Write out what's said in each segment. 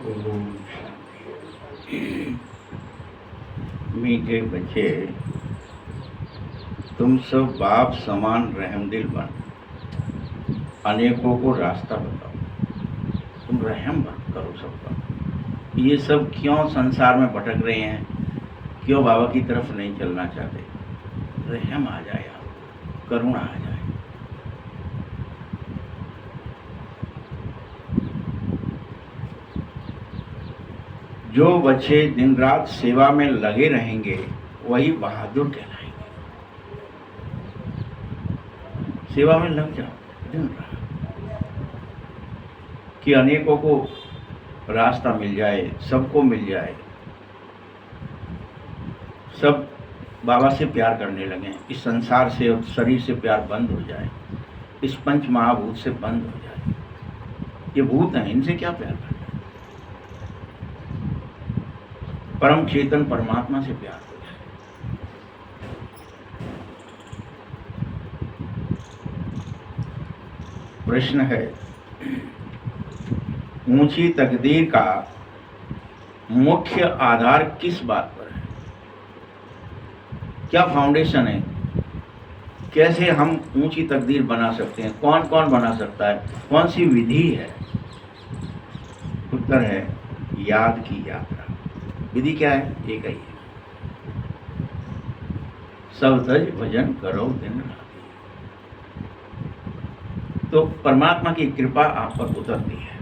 ओम शांति। मीठे बच्चे, तुम सब बाप समान रहमदिल बन अनेकों को रास्ता बताओ। तुम रहम करो सब पर। ये सब क्यों संसार में भटक रहे हैं, क्यों बाबा की तरफ नहीं चलना चाहते? रहम आ जाए, आपको करुणा आ जाए। जो बच्चे दिन रात सेवा में लगे रहेंगे वही बहादुर कहलाएंगे। सेवा में लग जाओ दिन रात, कि अनेकों को रास्ता मिल जाए, सबको मिल जाए, सब बाबा से प्यार करने लगे, इस संसार से और शरीर से प्यार बंद हो जाए, इस पंच महाभूत से बंद हो जाए। ये भूत हैं, इनसे क्या प्यार करना? परम चेतन परमात्मा से प्यार हो जाए। प्रश्न है, ऊंची तकदीर का मुख्य आधार किस बात पर है? क्या फाउंडेशन है? कैसे हम ऊंची तकदीर बना सकते हैं? कौन कौन बना सकता है? कौन सी विधि है? उत्तर है याद की यात्रा। विधि क्या है? एक ही है, सब तज भजन करो दिन रात। तो परमात्मा की कृपा आप पर उतरती है।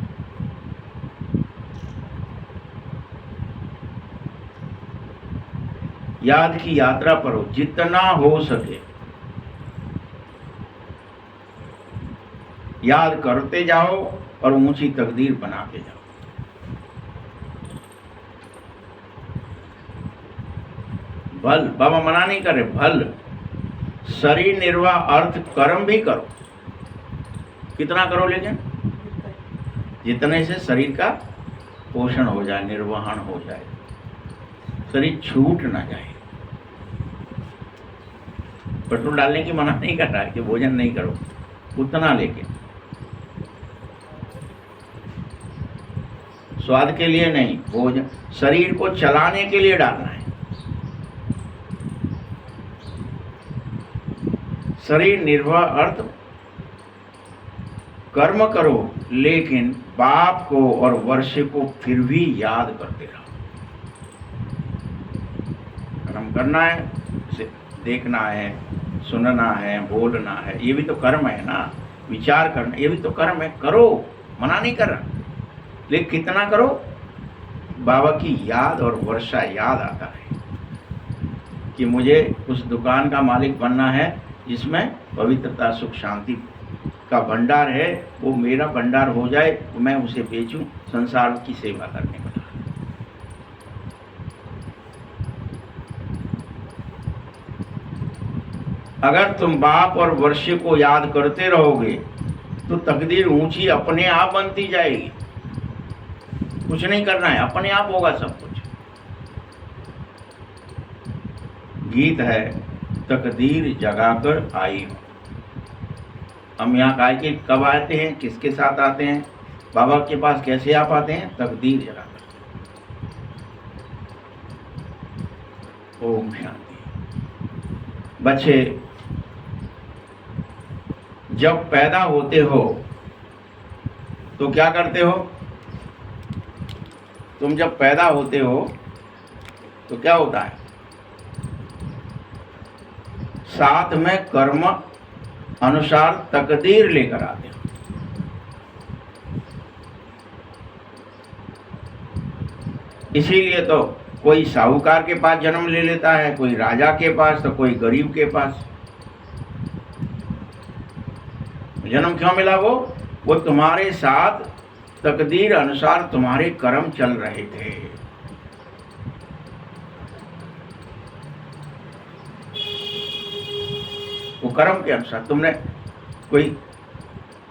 याद की यात्रा पर हो, जितना हो सके याद करते जाओ और ऊंची तकदीर बनाते जाओ। भल, बाबा मना नहीं करे, भल शरीर निर्वाह अर्थ कर्म भी करो। कितना करो? लेकिन जितने से शरीर का पोषण हो जाए, निर्वहन हो जाए, शरीर छूट ना जाए। पेट्रोल डालने की मना नहीं कर रहा है कि भोजन नहीं करो, उतना, लेकिन स्वाद के लिए नहीं, भोजन शरीर को चलाने के लिए डालना है। शरीर निर्वाह अर्थ कर्म करो, लेकिन बाप को और वर्ष को फिर भी याद करते रहो। कर्म करना है, देखना है, सुनना है, बोलना है, ये भी तो कर्म है ना। विचार करना, ये भी तो कर्म है। करो, मना नहीं कर रहा, लेकिन कितना करो? बाबा की याद और वर्षा याद आता है कि मुझे उस दुकान का मालिक बनना है जिसमें पवित्रता, सुख, शांति का भंडार है। वो मेरा भंडार हो जाए तो मैं उसे बेचूं, संसार की सेवा करने वाला। अगर तुम बाप और वर्ष को याद करते रहोगे तो तकदीर ऊंची अपने आप बनती जाएगी। कुछ नहीं करना है, अपने आप होगा सब कुछ। गीत है, तकदीर जगाकर आई हो। हम यहाँ काय के कब आते हैं, किसके साथ आते हैं? बाबा के पास कैसे आप आते हैं? तकदीर जगाकर। ओम शांति। बच्चे, जब पैदा होते हो तो क्या करते हो? तुम जब पैदा होते हो तो क्या होता है? साथ में कर्म अनुसार तकदीर लेकर आते हो। इसीलिए तो कोई साहूकार के पास जन्म ले लेता है, कोई राजा के पास, तो कोई गरीब के पास। जन्म क्यों मिला? वो तुम्हारे साथ तकदीर अनुसार तुम्हारे कर्म चल रहे थे। वो कर्म के अनुसार तुमने कोई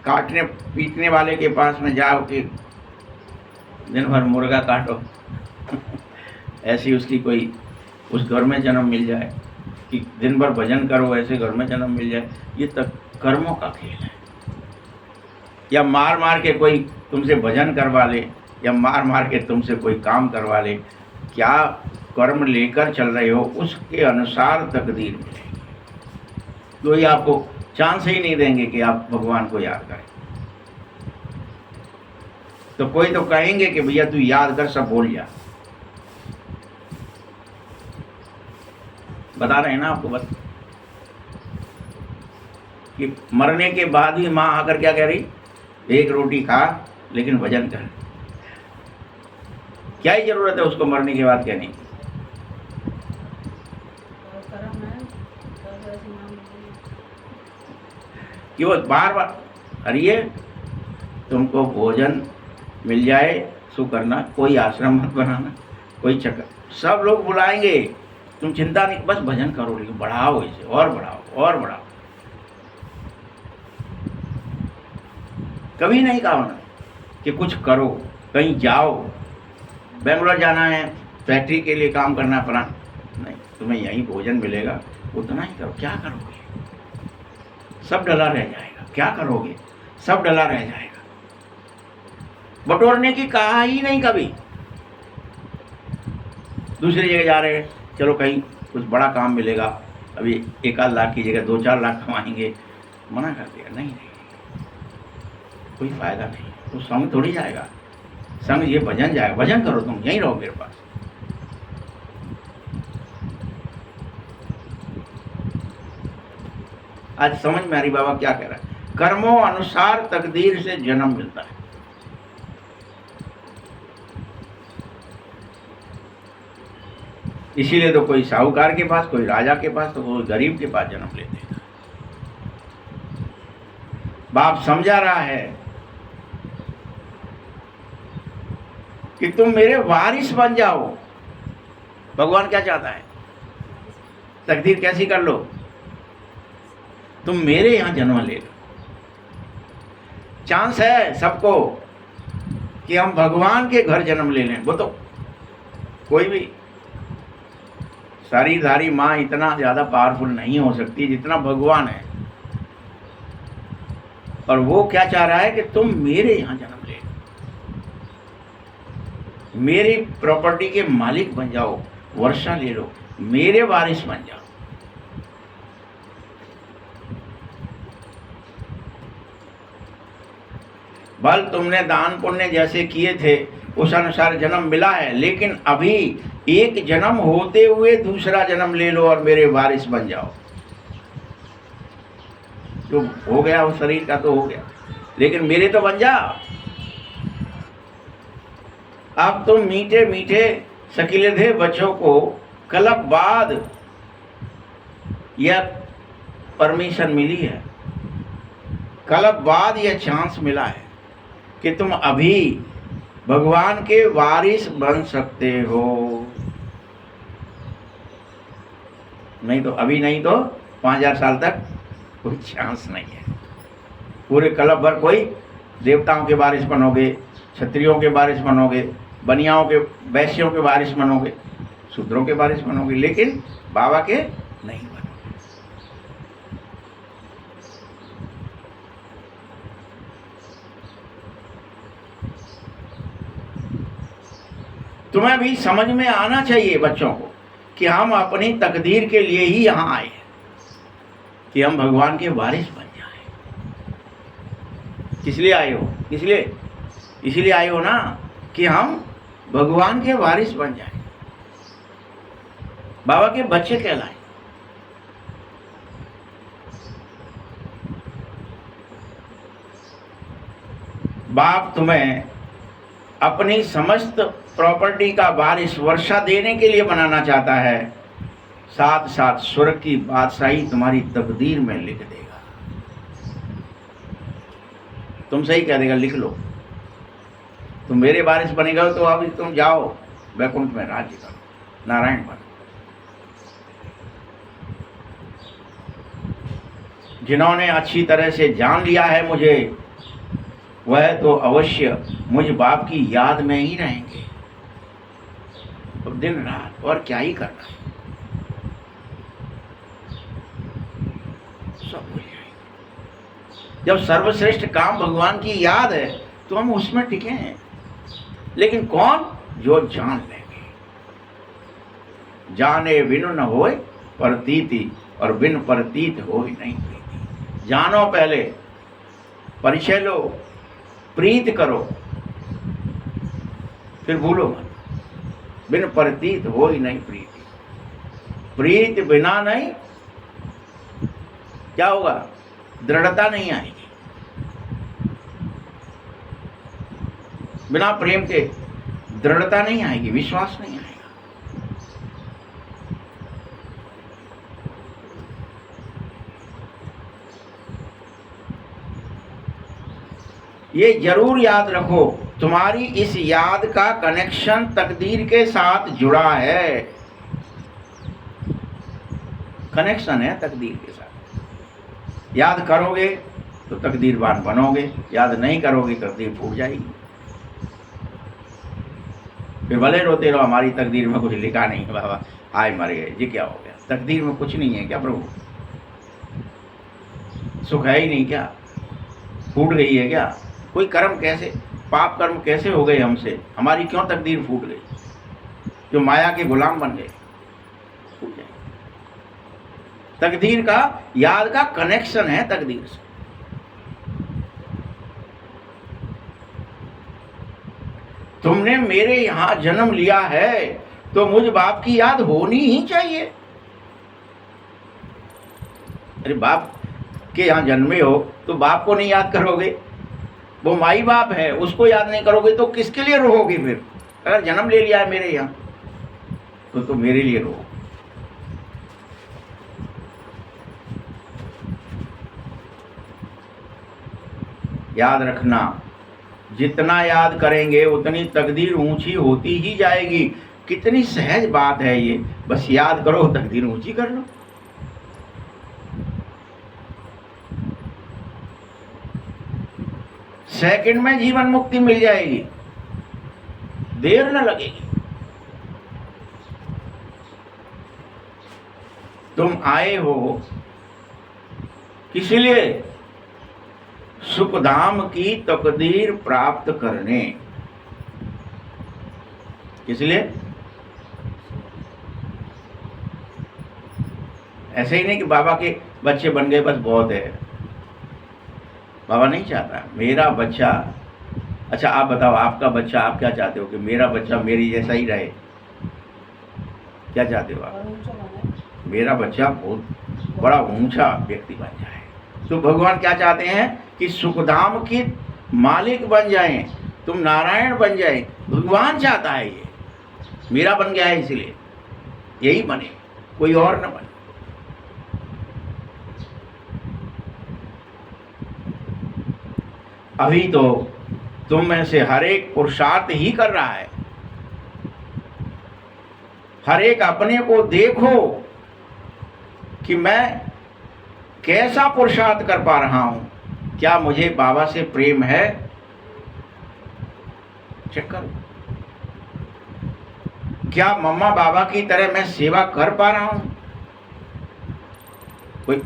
काटने पीटने वाले के पास में जाओ कि दिन भर मुर्गा काटो ऐसी उसकी कोई उस घर में जन्म मिल जाए, कि दिन भर भजन करो, ऐसे घर में जन्म मिल जाए। ये तक कर्मों का खेल है। या मार मार के कोई तुमसे भजन करवा ले, या मार मार के तुमसे कोई काम करवा ले, क्या कर्म लेकर चल रहे हो उसके अनुसार तकदीर मिलेगी। कोई आपको चांस ही नहीं देंगे कि आप भगवान को याद करें। तो कोई तो कहेंगे कि भैया तू याद कर, सब भूल जा। बता रहे हैं ना आपको, बस कि मरने के बाद ही माँ आकर क्या कह रही, एक रोटी खा लेकिन भजन कर। क्या ही जरूरत है उसको मरने के बाद कहने की। कि वो बार बार, अरे तुमको भोजन मिल जाए सो करना, कोई आश्रम मत बनाना, कोई चक्कर, सब लोग बुलाएंगे, तुम चिंता नहीं, बस भजन करो, लेकिन बढ़ाओ इसे, और बढ़ाओ और बढ़ाओ। कभी नहीं कहा उन्होंने कि कुछ करो, कहीं जाओ, बेंगलोर जाना है, फैक्ट्री के लिए काम करना है, प्लान नहीं, तुम्हें यहीं भोजन मिलेगा, उतना ही करो। क्या करोगे, सब डला रह जाएगा। क्या करोगे, सब डला रह जाएगा। बटोरने की कहा ही नहीं कभी। दूसरी जगह जा रहे हैं, चलो कहीं कुछ बड़ा काम मिलेगा, अभी 1-8 लाख की जगह 2-4 लाख कमाएंगे, मना कर दिया, नहीं नहीं, कोई फायदा नहीं। तो संग थोड़ी जाएगा, संग ये भजन जाएगा। भजन करो, तुम यहीं रहो मेरे पास। आज समझ में आ रही बाबा क्या कह रहा है। कर्मों अनुसार तकदीर से जन्म मिलता है। इसीलिए तो कोई साहूकार के पास, कोई राजा के पास, तो कोई गरीब के पास जन्म लेते हैं। बाप समझा रहा है कि तुम मेरे वारिस बन जाओ। भगवान क्या चाहता है, तकदीर कैसी कर लो, तुम मेरे यहां जन्म ले लो। चांस है सबको कि हम भगवान के घर जन्म ले लें। वो तो कोई भी शरीरधारी माँ इतना ज्यादा पावरफुल नहीं हो सकती जितना भगवान है। और वो क्या चाह रहा है कि तुम मेरे यहां जन्म ले लो, मेरी प्रॉपर्टी के मालिक बन जाओ, वर्षा ले लो, मेरे वारिस बन जाओ। बल तुमने दान पुण्य जैसे किए थे उस अनुसार जन्म मिला है, लेकिन अभी एक जन्म होते हुए दूसरा जन्म ले लो और मेरे वारिस बन जाओ। जो हो गया उस शरीर का तो हो गया, लेकिन मेरे तो बन जा। अब तुम मीठे मीठे शकीले थे बच्चों को कलब बाद यह परमिशन मिली है, कलब बाद यह चांस मिला है कि तुम अभी भगवान के वारिस बन सकते हो। नहीं तो अभी नहीं तो 5000 साल तक कोई चांस नहीं है। पूरे कलब भर कोई देवताओं के वारिस बनोगे, क्षत्रियों के वारिस बनोगे, बनियाओं के, वैश्यों के वारिस बनोगे, शूद्रों के वारिस बनोगे, लेकिन बाबा के नहीं बनोगे। तुम्हें भी समझ में आना चाहिए बच्चों को कि हम अपनी तकदीर के लिए ही यहां आए हैं, कि हम भगवान के वारिस बन जाएं। किस लिए आए हो, इसलिए आए हो ना कि हम भगवान के वारिस बन जाएं, बाबा के बच्चे कहलाएं। बाप तुम्हें अपनी समस्त प्रॉपर्टी का वारिस वर्षा देने के लिए बनाना चाहता है, साथ साथ स्वर्ग की बादशाही तुम्हारी तकदीर में लिख देगा। तुम सही कह देगा, लिख लो, तुम मेरे वारिस बनेगा तो अभी तुम जाओ वैकुंठ में राज्य करो, नारायण बनो। जिन्होंने अच्छी तरह से जान लिया है मुझे, वह तो अवश्य मुझ बाप की याद में ही रहेंगे दिन रात, और क्या ही करना है, सब भूल जाएंगे। जब सर्वश्रेष्ठ काम भगवान की याद है तो हम उसमें टिके हैं। लेकिन कौन? जो जान लेंगे। जाने बिनु न होए प्रतीति, और बिन प्रतीत हो ही नहीं प्रीति। जानो पहले, परिचय लो, प्रीत करो, फिर भूलो मत। बिन प्रतीत हो ही नहीं प्रीति। प्रीत बिना नहीं क्या होगा? दृढ़ता नहीं आएगी। बिना प्रेम के दृढ़ता नहीं आएगी, विश्वास नहीं आएगा। ये जरूर याद रखो, तुम्हारी इस याद का कनेक्शन तकदीर के साथ जुड़ा है। कनेक्शन है तकदीर के साथ। याद करोगे तो तकदीरवान बनोगे, याद नहीं करोगे तकदीर फूट जाएगी। फिर भले रोते रहो, हमारी तकदीर में कुछ लिखा नहीं है बाबा, आए मर गए, ये क्या हो गया? तकदीर में कुछ नहीं है क्या प्रभु? सुख है ही नहीं क्या? फूट गई है क्या? कोई कर्म कैसे, पाप कर्म कैसे हो गए हमसे? हमारी क्यों तकदीर फूट गई? जो माया के गुलाम बन गए, फूट जाए। तकदीर का, याद का कनेक्शन है तकदीर से। तुमने मेरे यहां जन्म लिया है तो मुझ बाप की याद होनी ही चाहिए। अरे बाप के यहां जन्मे हो तो बाप को नहीं याद करोगे? वो माई बाप है, उसको याद नहीं करोगे तो किसके लिए रोओगे? फिर अगर जन्म ले लिया है मेरे यहां तो मेरे लिए रो। याद रखना, जितना याद करेंगे उतनी तकदीर ऊंची होती ही जाएगी। कितनी सहज बात है ये, बस याद करो, तकदीर ऊंची कर लो। सेकंड में जीवन मुक्ति मिल जाएगी, देर न लगेगी। तुम आए हो किस लिए? सुखधाम की तकदीर प्राप्त करने। किस लिए? ऐसे ही नहीं कि बाबा के बच्चे बन गए बस बहुत है। बाबा नहीं चाहता मेरा बच्चा, अच्छा आप बताओ आपका बच्चा, आप क्या चाहते हो कि मेरा बच्चा मेरी जैसा ही रहे? क्या चाहते हो आप? मेरा बच्चा बहुत बड़ा ऊंचा व्यक्ति बन जाए। तो भगवान क्या चाहते हैं कि सुखधाम की मालिक बन जाएं, तुम नारायण बन जाए। भगवान चाहता है ये, मेरा बन गया है इसलिए यही बने, कोई और न बने। अभी तो तुम में से हर एक पुरुषार्थ ही कर रहा है। हर एक अपने को देखो कि मैं कैसा पुरुषार्थ कर पा रहा हूं, क्या मुझे बाबा से प्रेम है? चेक करो। क्या मम्मा बाबा की तरह मैं सेवा कर पा रहा हूं? कोई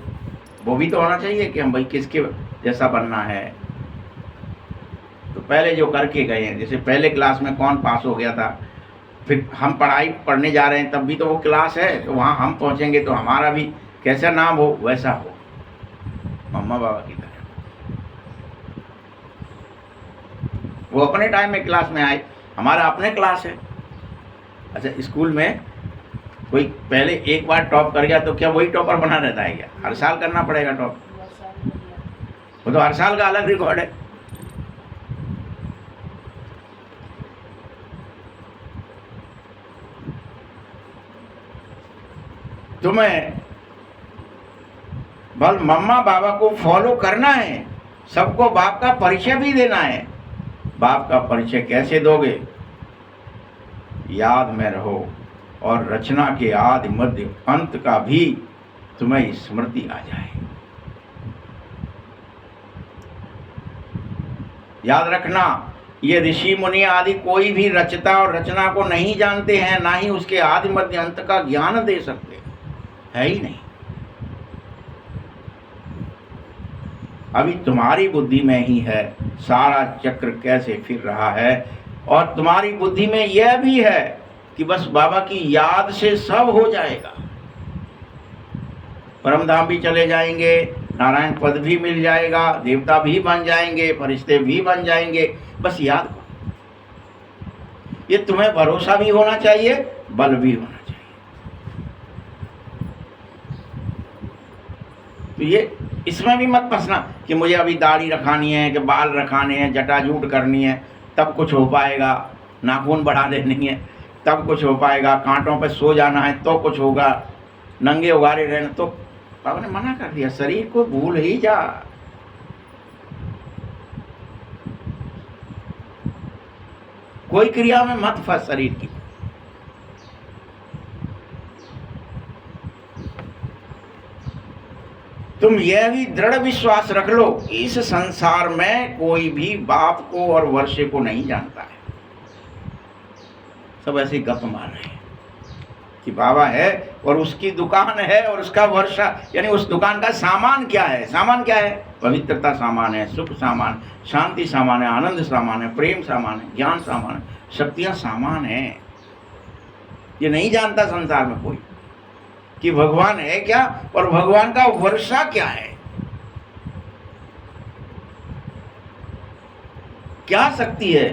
वो भी तो होना चाहिए कि हम भाई किसके जैसा बनना है। तो पहले जो करके गए हैं, जैसे पहले क्लास में कौन पास हो गया था, फिर हम पढ़ाई पढ़ने जा रहे हैं तब भी तो वो क्लास है, तो वहाँ हम पहुँचेंगे तो हमारा भी कैसा नाम हो वैसा हो, मम्मा बाबा की तरह। वो अपने टाइम में क्लास में आए, हमारा अपने क्लास है। अच्छा स्कूल में कोई पहले एक बार टॉप कर गया तो क्या वही टॉपर बना रहता है क्या? हर साल करना पड़ेगा टॉप? वो तो हर साल का अलग रिकॉर्ड है। तुम्हें बस मम्मा बाबा को फॉलो करना है, सबको बाप का परिचय भी देना है। बाप का परिचय कैसे दोगे? याद में रहो और रचना के आदि मध्य अंत का भी तुम्हें स्मृति आ जाए। याद रखना, ये ऋषि मुनि आदि कोई भी रचता और रचना को नहीं जानते हैं, ना ही उसके आदि मध्य अंत का ज्ञान दे सकते, है ही नहीं। अभी तुम्हारी बुद्धि में ही है सारा चक्र कैसे फिर रहा है, और तुम्हारी बुद्धि में यह भी है कि बस बाबा की याद से सब हो जाएगा, परमधाम भी चले जाएंगे, नारायण पद भी मिल जाएगा, देवता भी बन जाएंगे, फरिश्ते भी बन जाएंगे, बस याद करो। ये तुम्हें भरोसा भी होना चाहिए, बल भी होना चाहिए। तो ये इसमें भी मत फंसना कि मुझे अभी दाढ़ी रखानी है, कि बाल रखाने हैं, जटाजूट करनी है तब कुछ हो पाएगा, नाखून बढ़ा देनी है तब कुछ हो पाएगा, कांटों पे सो जाना है तो कुछ होगा, नंगे उगारे रहना। तो बाबा ने मना कर दिया, शरीर को भूल ही जा। कोई क्रिया में मत फंस शरीर की। तुम यह भी दृढ़ विश्वास रख लो, इस संसार में कोई भी बाप को और वर्षे को नहीं जानता है। सब ऐसे गप मार रहे हैं कि बाबा है और उसकी दुकान है और उसका वर्षा, यानी उस दुकान का सामान क्या है? सामान क्या है? पवित्रता सामान है, सुख सामान, शांति सामान है, आनंद सामान है, प्रेम सामान है, ज्ञान सामान है, शक्तियां सामान है। ये नहीं जानता संसार में कोई कि भगवान है क्या और भगवान का वर्षा क्या है, क्या शक्ति है।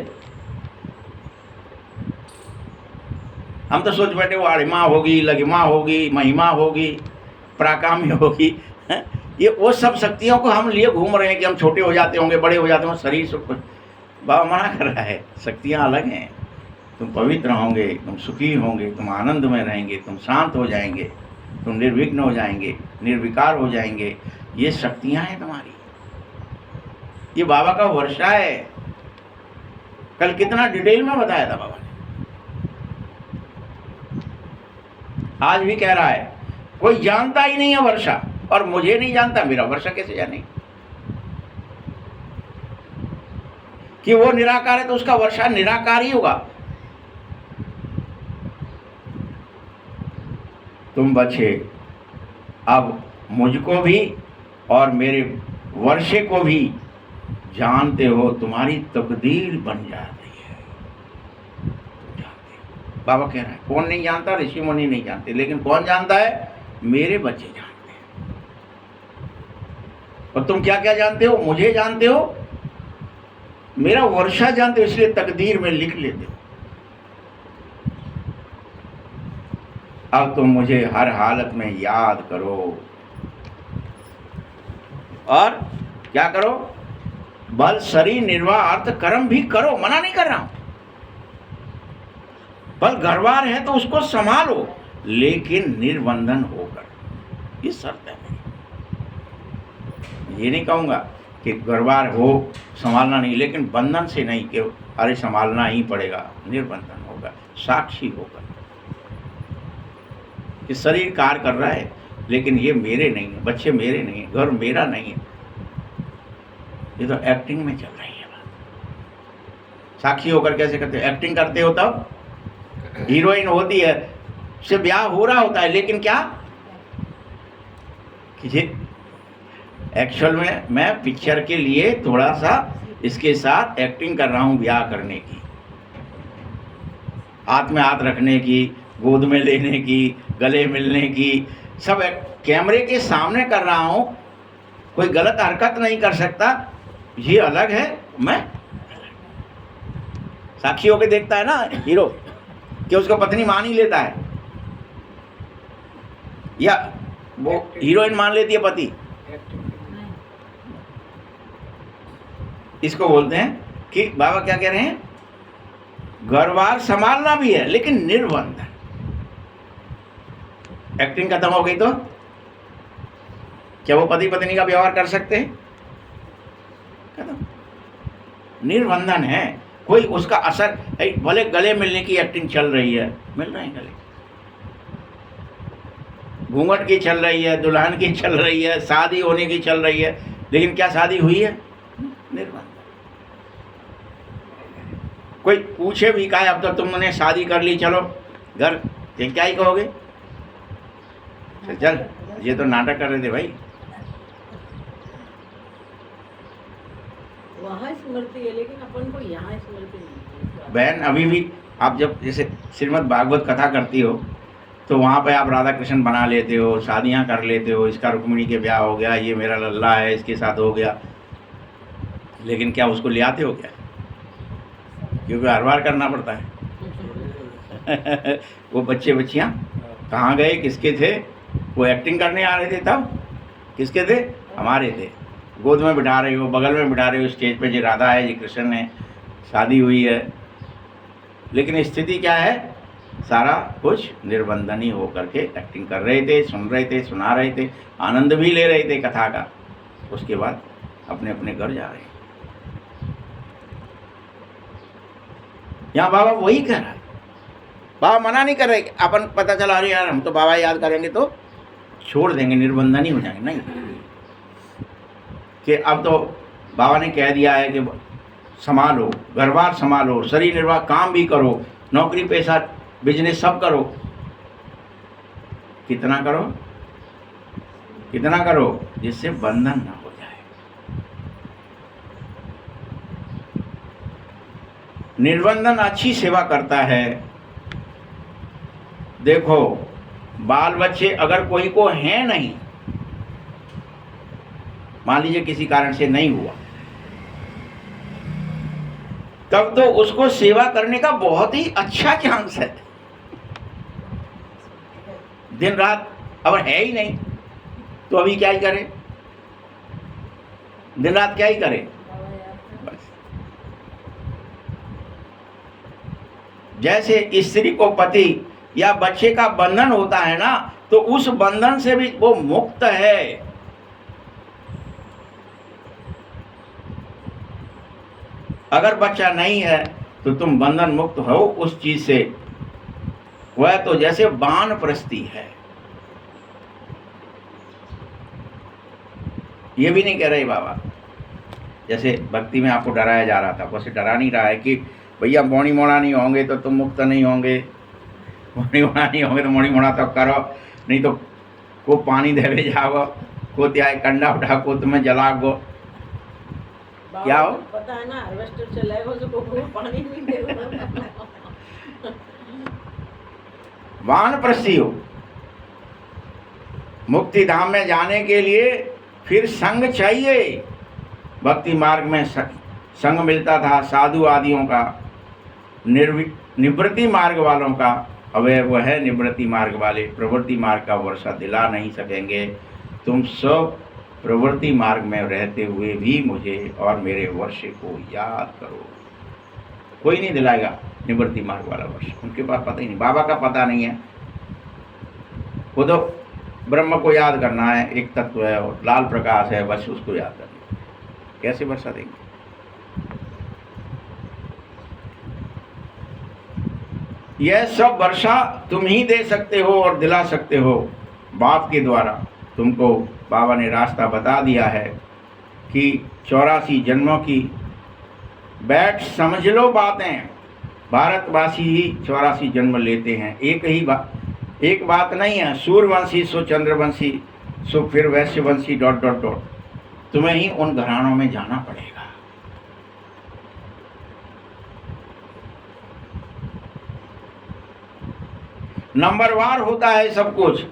हम तो सोच बैठे वो अणिमा होगी, लघिमा होगी, महिमा होगी, प्राकाम्य होगी, ये वो सब शक्तियों को हम लिए घूम रहे हैं कि हम छोटे हो जाते होंगे, बड़े हो जाते होंगे, शरीर सब कुछ। बाबा मना कर रहा है, शक्तियां अलग हैं। तुम पवित्र होंगे, तुम सुखी होंगे, तुम आनंद में रहेंगे, तुम शांत हो जाएंगे, तुम निर्विघ्न हो जाएंगे, निर्विकार हो जाएंगे। ये शक्तियां हैं तुम्हारी, ये बाबा का वर्षा है। कल कितना डिटेल में बताया था बाबा ने, आज भी कह रहा है। कोई जानता ही नहीं है वर्षा, और मुझे नहीं जानता, मेरा वर्षा कैसे जाने कि वो निराकार है तो उसका वर्षा निराकार ही होगा। तुम बचे अब मुझको भी और मेरे वर्षे को भी जानते हो, तुम्हारी तकदीर बन जाती है। तुम जानते हो, बाबा कह रहा है। कौन नहीं जानता? ऋषि मुनि नहीं जानते, लेकिन कौन जानता है? मेरे बच्चे जानते हैं। और तुम क्या क्या जानते हो? मुझे जानते हो, मेरा वर्षा जानते हो, इसलिए तकदीर में लिख लेते हो। अब तुम मुझे हर हालत में याद करो और क्या करो? बल शरीर निर्वाह अर्थ कर्म भी करो, मना नहीं कर रहा हूं। बल घरवार है तो उसको संभालो, लेकिन निर्बंधन होकर, ये शर्त है मेरी। ये नहीं कहूंगा कि घरवार हो संभालना नहीं, लेकिन बंधन से नहीं कि अरे संभालना ही पड़ेगा, निर्बंधन होगा, साक्षी होकर कि शरीर कार्य कर रहा है, लेकिन ये मेरे नहीं है, बच्चे मेरे नहीं है, घर मेरा नहीं है। ये तो एक्टिंग में चल रही है बात। साक्षी होकर कैसे करते हो? एक्टिंग करते हो तब हीरोइन होती है, उससे ब्याह हो रहा होता है, लेकिन क्या कि एक्चुअल में मैं पिक्चर के लिए थोड़ा सा इसके साथ एक्टिंग कर रहा हूं, ब्याह करने की, हाथ में हाथ रखने की, गोद में लेने की, गले मिलने की, सब कैमरे के सामने कर रहा हूं। कोई गलत हरकत नहीं कर सकता, ये अलग है, मैं साक्षी होकर देखता है ना हीरो कि उसको पत्नी मान ही लेता है, या वो हीरोइन मान लेती है पति। इसको बोलते हैं कि बाबा क्या कह रहे हैं? घरवार संभालना भी है, लेकिन निर्बंधन। एक्टिंग खत्म हो गई तो क्या वो पति पत्नी का व्यवहार कर सकते हैं? खत्म। निर्बंधन है, कोई उसका असर, भले गले मिलने की एक्टिंग चल रही है, मिल रहे हैं गले, घूंघट की चल रही है, दुल्हन की चल रही है, शादी होने की चल रही है, लेकिन क्या शादी हुई है? निर्बंधन। कोई पूछे भी कहा अब तो तुमने शादी कर ली, चलो घर, ये क्या ही कहोगे? चल, ये तो नाटक कर रहे थे भाई। वहाँ स्मृति है, लेकिन अपन को यहाँ स्मृति नहीं है। बहन अभी भी आप जब जैसे श्रीमद् भागवत कथा करती हो तो वहाँ पे आप राधा कृष्ण बना लेते हो, शादियाँ कर लेते हो, इसका रुक्मिणी के ब्याह हो गया, ये मेरा लल्ला है इसके साथ हो गया, लेकिन क्या उसको ले आते हो क्या? क्योंकि हर बार करना पड़ता है। वो बच्चे बच्चियाँ कहाँ गए, किसके थे? वो एक्टिंग करने आ रहे थे तब, किसके थे? हमारे थे। गोद में बिठा रहे हो, बगल में बिठा रहे हो, स्टेज पे जी राधा है, जी कृष्ण है, शादी हुई है, लेकिन स्थिति क्या है? सारा कुछ निर्बंधनी होकर के एक्टिंग कर रहे थे, सुन रहे थे, सुना रहे थे, आनंद भी ले रहे थे कथा का, उसके बाद अपने अपने घर जा रहे हैं। यहाँ बाबा वही कह रहा है, बाबा मना नहीं कर रहे। अपन पता चला अरे यार हम तो बाबा याद करेंगे तो छोड़ देंगे, निर्बंधनी हो जाएंगे, नहीं, कि अब तो बाबा ने कह दिया है कि संभालो, घर बार संभालो, शरीर निर्वाह, काम भी करो, नौकरी पेशा बिजनेस सब करो। कितना करो? कितना करो? जिससे बंधन ना हो जाए। निर्बंधन अच्छी सेवा करता है। देखो बाल बच्चे अगर कोई को है नहीं, मान लीजिए किसी कारण से नहीं हुआ, तब तो उसको सेवा करने का बहुत ही अच्छा चांस है। दिन रात अब है ही नहीं तो अभी क्या ही करे? दिन रात क्या ही करे? बस जैसे स्त्री को पति या बच्चे का बंधन होता है ना, तो उस बंधन से भी वो मुक्त है। अगर बच्चा नहीं है तो तुम बंधन मुक्त हो उस चीज से। वह तो जैसे वानप्रस्थी है। ये भी नहीं कह रहे बाबा, जैसे भक्ति में आपको डराया जा रहा था, वैसे डरा नहीं रहा है कि भैया मोड़ी मोड़ा नहीं होंगे तो तुम मुक्त नहीं होंगे, मोड़ी मोड़ा नहीं होंगे तो मोड़ी मोड़ा तो करो, नहीं तो को पानी देवे जाओ, को त्याग कंडा उठा को तुम्हें जलागो। क्या हो? पता है ना, हार्वेस्टर चलाएगा उसको पानी नहीं देगा। वानप्रस्थी हो। मुक्ति धाम में जाने के लिए फिर संग चाहिए। भक्ति मार्ग में संग मिलता था साधु आदियों का, निवृत्ति मार्ग वालों का। अब वह है निवृत्ति मार्ग वाले, प्रवृत्ति मार्ग का वर्षा दिला नहीं सकेंगे। तुम सब प्रवृत्ति मार्ग में रहते हुए भी मुझे और मेरे वर्ष को याद करो। कोई नहीं दिलाएगा निवृत्ति मार्ग वाला वर्ष, उनके पास पता ही नहीं, बाबा का पता नहीं है। वो तो ब्रह्म को याद करना है, एक तत्व है और लाल प्रकाश है, बस उसको याद करना। कैसे वर्षा देंगे? यह सब वर्षा तुम ही दे सकते हो और दिला सकते हो। बाप के द्वारा तुमको बाबा ने रास्ता बता दिया है कि 84 जन्मों की बैठ समझ लो बातें। भारतवासी ही 84 जन्म लेते हैं। एक बात नहीं है, सूर्यवंशी सो चंद्रवंशी सो फिर वैश्यवंशी ... तुम्हें ही उन घरानों में जाना पड़ेगा। नंबरवार होता है सब कुछ।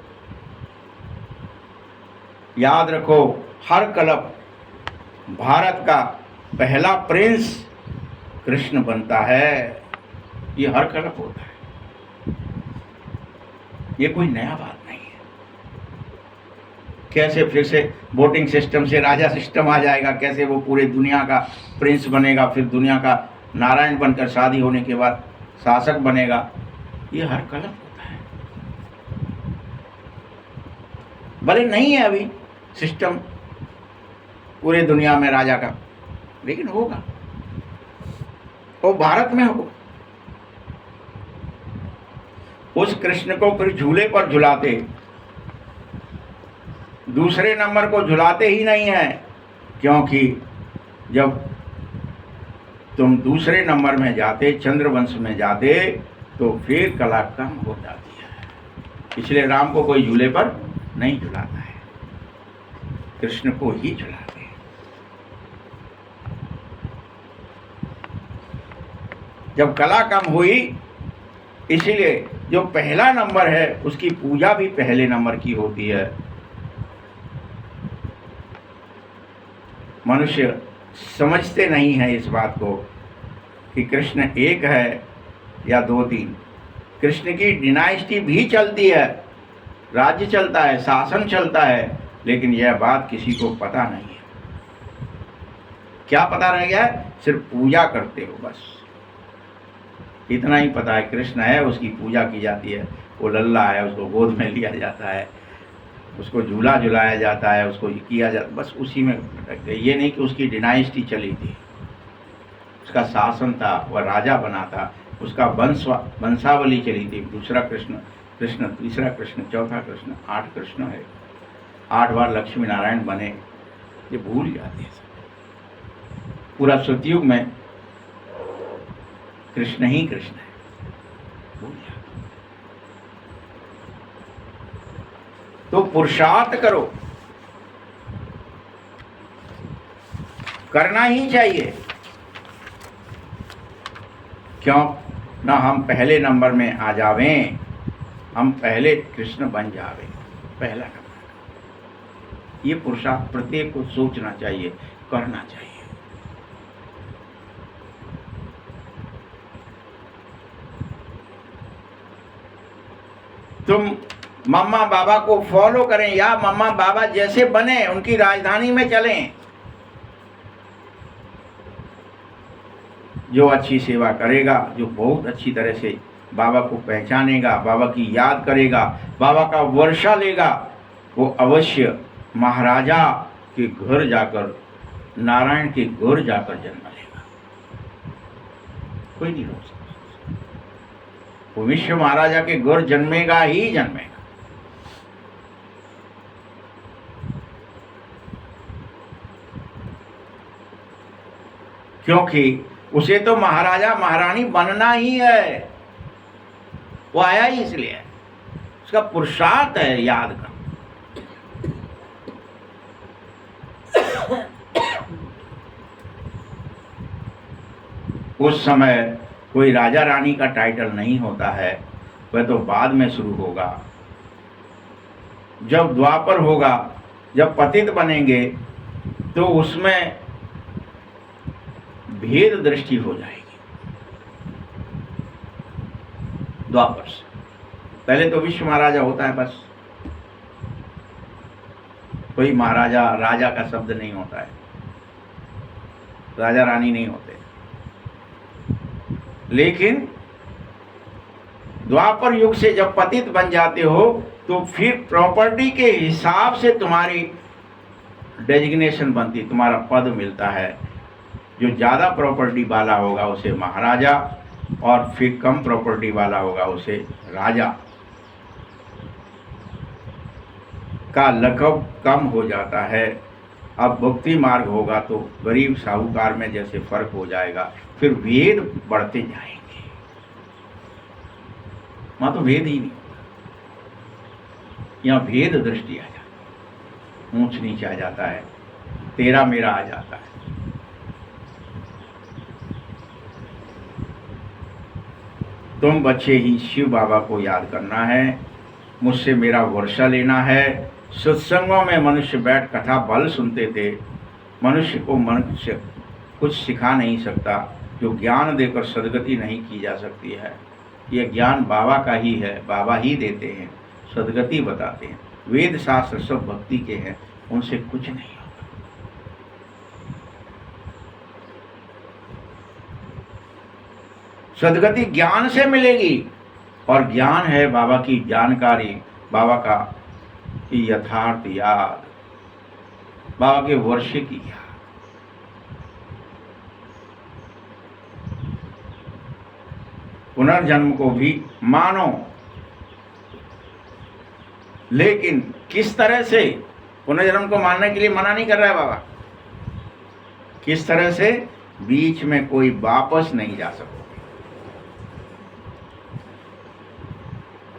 याद रखो, हर कल्प भारत का पहला प्रिंस कृष्ण बनता है। ये हर कल्प होता है, ये कोई नया बात नहीं है। कैसे फिर से वोटिंग सिस्टम से राजा सिस्टम आ जाएगा, कैसे वो पूरे दुनिया का प्रिंस बनेगा, फिर दुनिया का नारायण बनकर शादी होने के बाद शासक बनेगा। ये हर कल्प होता है। भले नहीं है अभी सिस्टम पूरे दुनिया में राजा का, लेकिन होगा, वो भारत में होगा। उस कृष्ण को फिर झूले पर झुलाते, दूसरे नंबर को झुलाते ही नहीं है, क्योंकि जब तुम दूसरे नंबर में जाते, चंद्रवंश में जाते, तो फिर कला कम हो जाती है। इसलिए राम को कोई झूले पर नहीं झुलाता है, कृष्ण को ही झुलाते हैं। जब कला कम हुई, इसीलिए जो पहला नंबर है उसकी पूजा भी पहले नंबर की होती है। मनुष्य समझते नहीं है इस बात को कि कृष्ण एक है या दो तीन। कृष्ण की डिनाइस्टी भी चलती है, राज्य चलता है, शासन चलता है, लेकिन यह बात किसी को पता नहीं है। क्या पता रह गया है? सिर्फ पूजा करते हो, बस इतना ही पता है। कृष्ण है, उसकी पूजा की जाती है, वो लल्ला है, उसको गोद में लिया जाता है, उसको झूला झुलाया जाता है, उसको किया जाता, बस उसी में भटक गए। ये नहीं कि उसकी डिनाइस्टी चली थी, उसका शासन था, वह राजा बना था, उसका वंशावली चली थी। दूसरा कृष्ण, तीसरा कृष्ण, चौथा कृष्ण, 8 कृष्ण है, 8 बार लक्ष्मी नारायण बने, ये भूल जाते हैं सब। पूरा सतयुग में कृष्ण ही कृष्ण है, भूल जाते। तो पुरुषार्थ करो, करना ही चाहिए। क्यों ना हम पहले नंबर में आ जावें, हम पहले कृष्ण बन जावें, पहला नंबर। ये पुरुषार्थ प्रत्येक को सोचना चाहिए, करना चाहिए। तुम मम्मा बाबा को फॉलो करें या मम्मा बाबा जैसे बने, उनकी राजधानी में चलें। जो अच्छी सेवा करेगा, जो बहुत अच्छी तरह से बाबा को पहचानेगा, बाबा की याद करेगा, बाबा का वर्षा लेगा, वो अवश्य महाराजा के घर जाकर, नारायण के घर जाकर जन्म लेगा। कोई नहीं रोक सकता। वो विश्व महाराजा के घर जन्मेगा ही जन्मेगा। क्योंकि उसे तो महाराजा महारानी बनना ही है, वो आया ही इसलिए है, उसका पुरुषार्थ है याद का। उस समय कोई राजा रानी का टाइटल नहीं होता है, वह तो बाद में शुरू होगा। जब द्वापर होगा, जब पतित बनेंगे, तो उसमें भेद दृष्टि हो जाएगी। द्वापर से पहले तो विश्व महाराजा होता है, बस कोई महाराजा राजा का शब्द नहीं होता है, राजा रानी नहीं होते। लेकिन द्वापर युग से जब पतित बन जाते हो, तो फिर प्रॉपर्टी के हिसाब से तुम्हारी डेजिग्नेशन बनती, तुम्हारा पद मिलता है। जो ज़्यादा प्रॉपर्टी वाला होगा उसे महाराजा, और फिर कम प्रॉपर्टी वाला होगा उसे राजा। का लक़ब कम हो जाता है। अब भक्ति मार्ग होगा तो गरीब साहूकार में जैसे फर्क हो जाएगा, फिर भेद बढ़ते जाएंगे। वहां तो भेद ही नहीं, यहाँ भेद दृष्टि आ जाती, ऊंच नीच आ जाता है, तेरा मेरा आ जाता है। तुम बच्चे ही शिव बाबा को याद करना है, मुझसे मेरा वर्षा लेना है। सत्संगों में मनुष्य बैठ कथा बल सुनते थे। मनुष्य को मनुष्य कुछ सिखा नहीं सकता, जो ज्ञान देकर सदगति नहीं की जा सकती है। यह ज्ञान बाबा का ही है, बाबा ही देते हैं, सदगति बताते हैं। वेद शास्त्र सब भक्ति के हैं, उनसे कुछ नहीं होगा। सदगति ज्ञान से मिलेगी, और ज्ञान है बाबा की जानकारी, बाबा का यथार्थ याद, बाबा के वर्षे की याद। पुनर्जन्म को भी मानो, लेकिन किस तरह से? पुनर्जन्म को मानने के लिए मना नहीं कर रहा है बाबा। किस तरह से? बीच में कोई वापस नहीं जा सकता।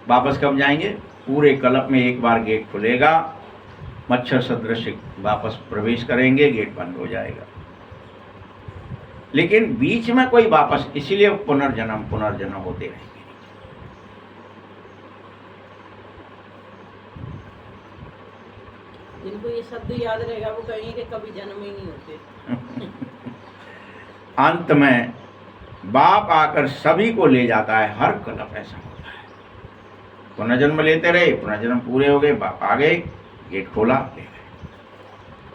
वापस कब जाएंगे? पूरे कल्प में एक बार गेट खुलेगा, मच्छर सदृश वापस प्रवेश करेंगे, गेट बंद हो जाएगा। लेकिन बीच में कोई वापस, इसीलिए पुनर्जन्म पुनर्जन्म होते रहेंगे। जिनको ये शब्द याद रहेगा वो कहेंगे कि कभी जन्म ही नहीं होते। अंत में बाप आकर सभी को ले जाता है, हर कल्प ऐसा होता है। पुनर्जन्म लेते रहे, पुनर्जन्म पूरे हो गए, बाप आ गए, गेट खोला, ले गए,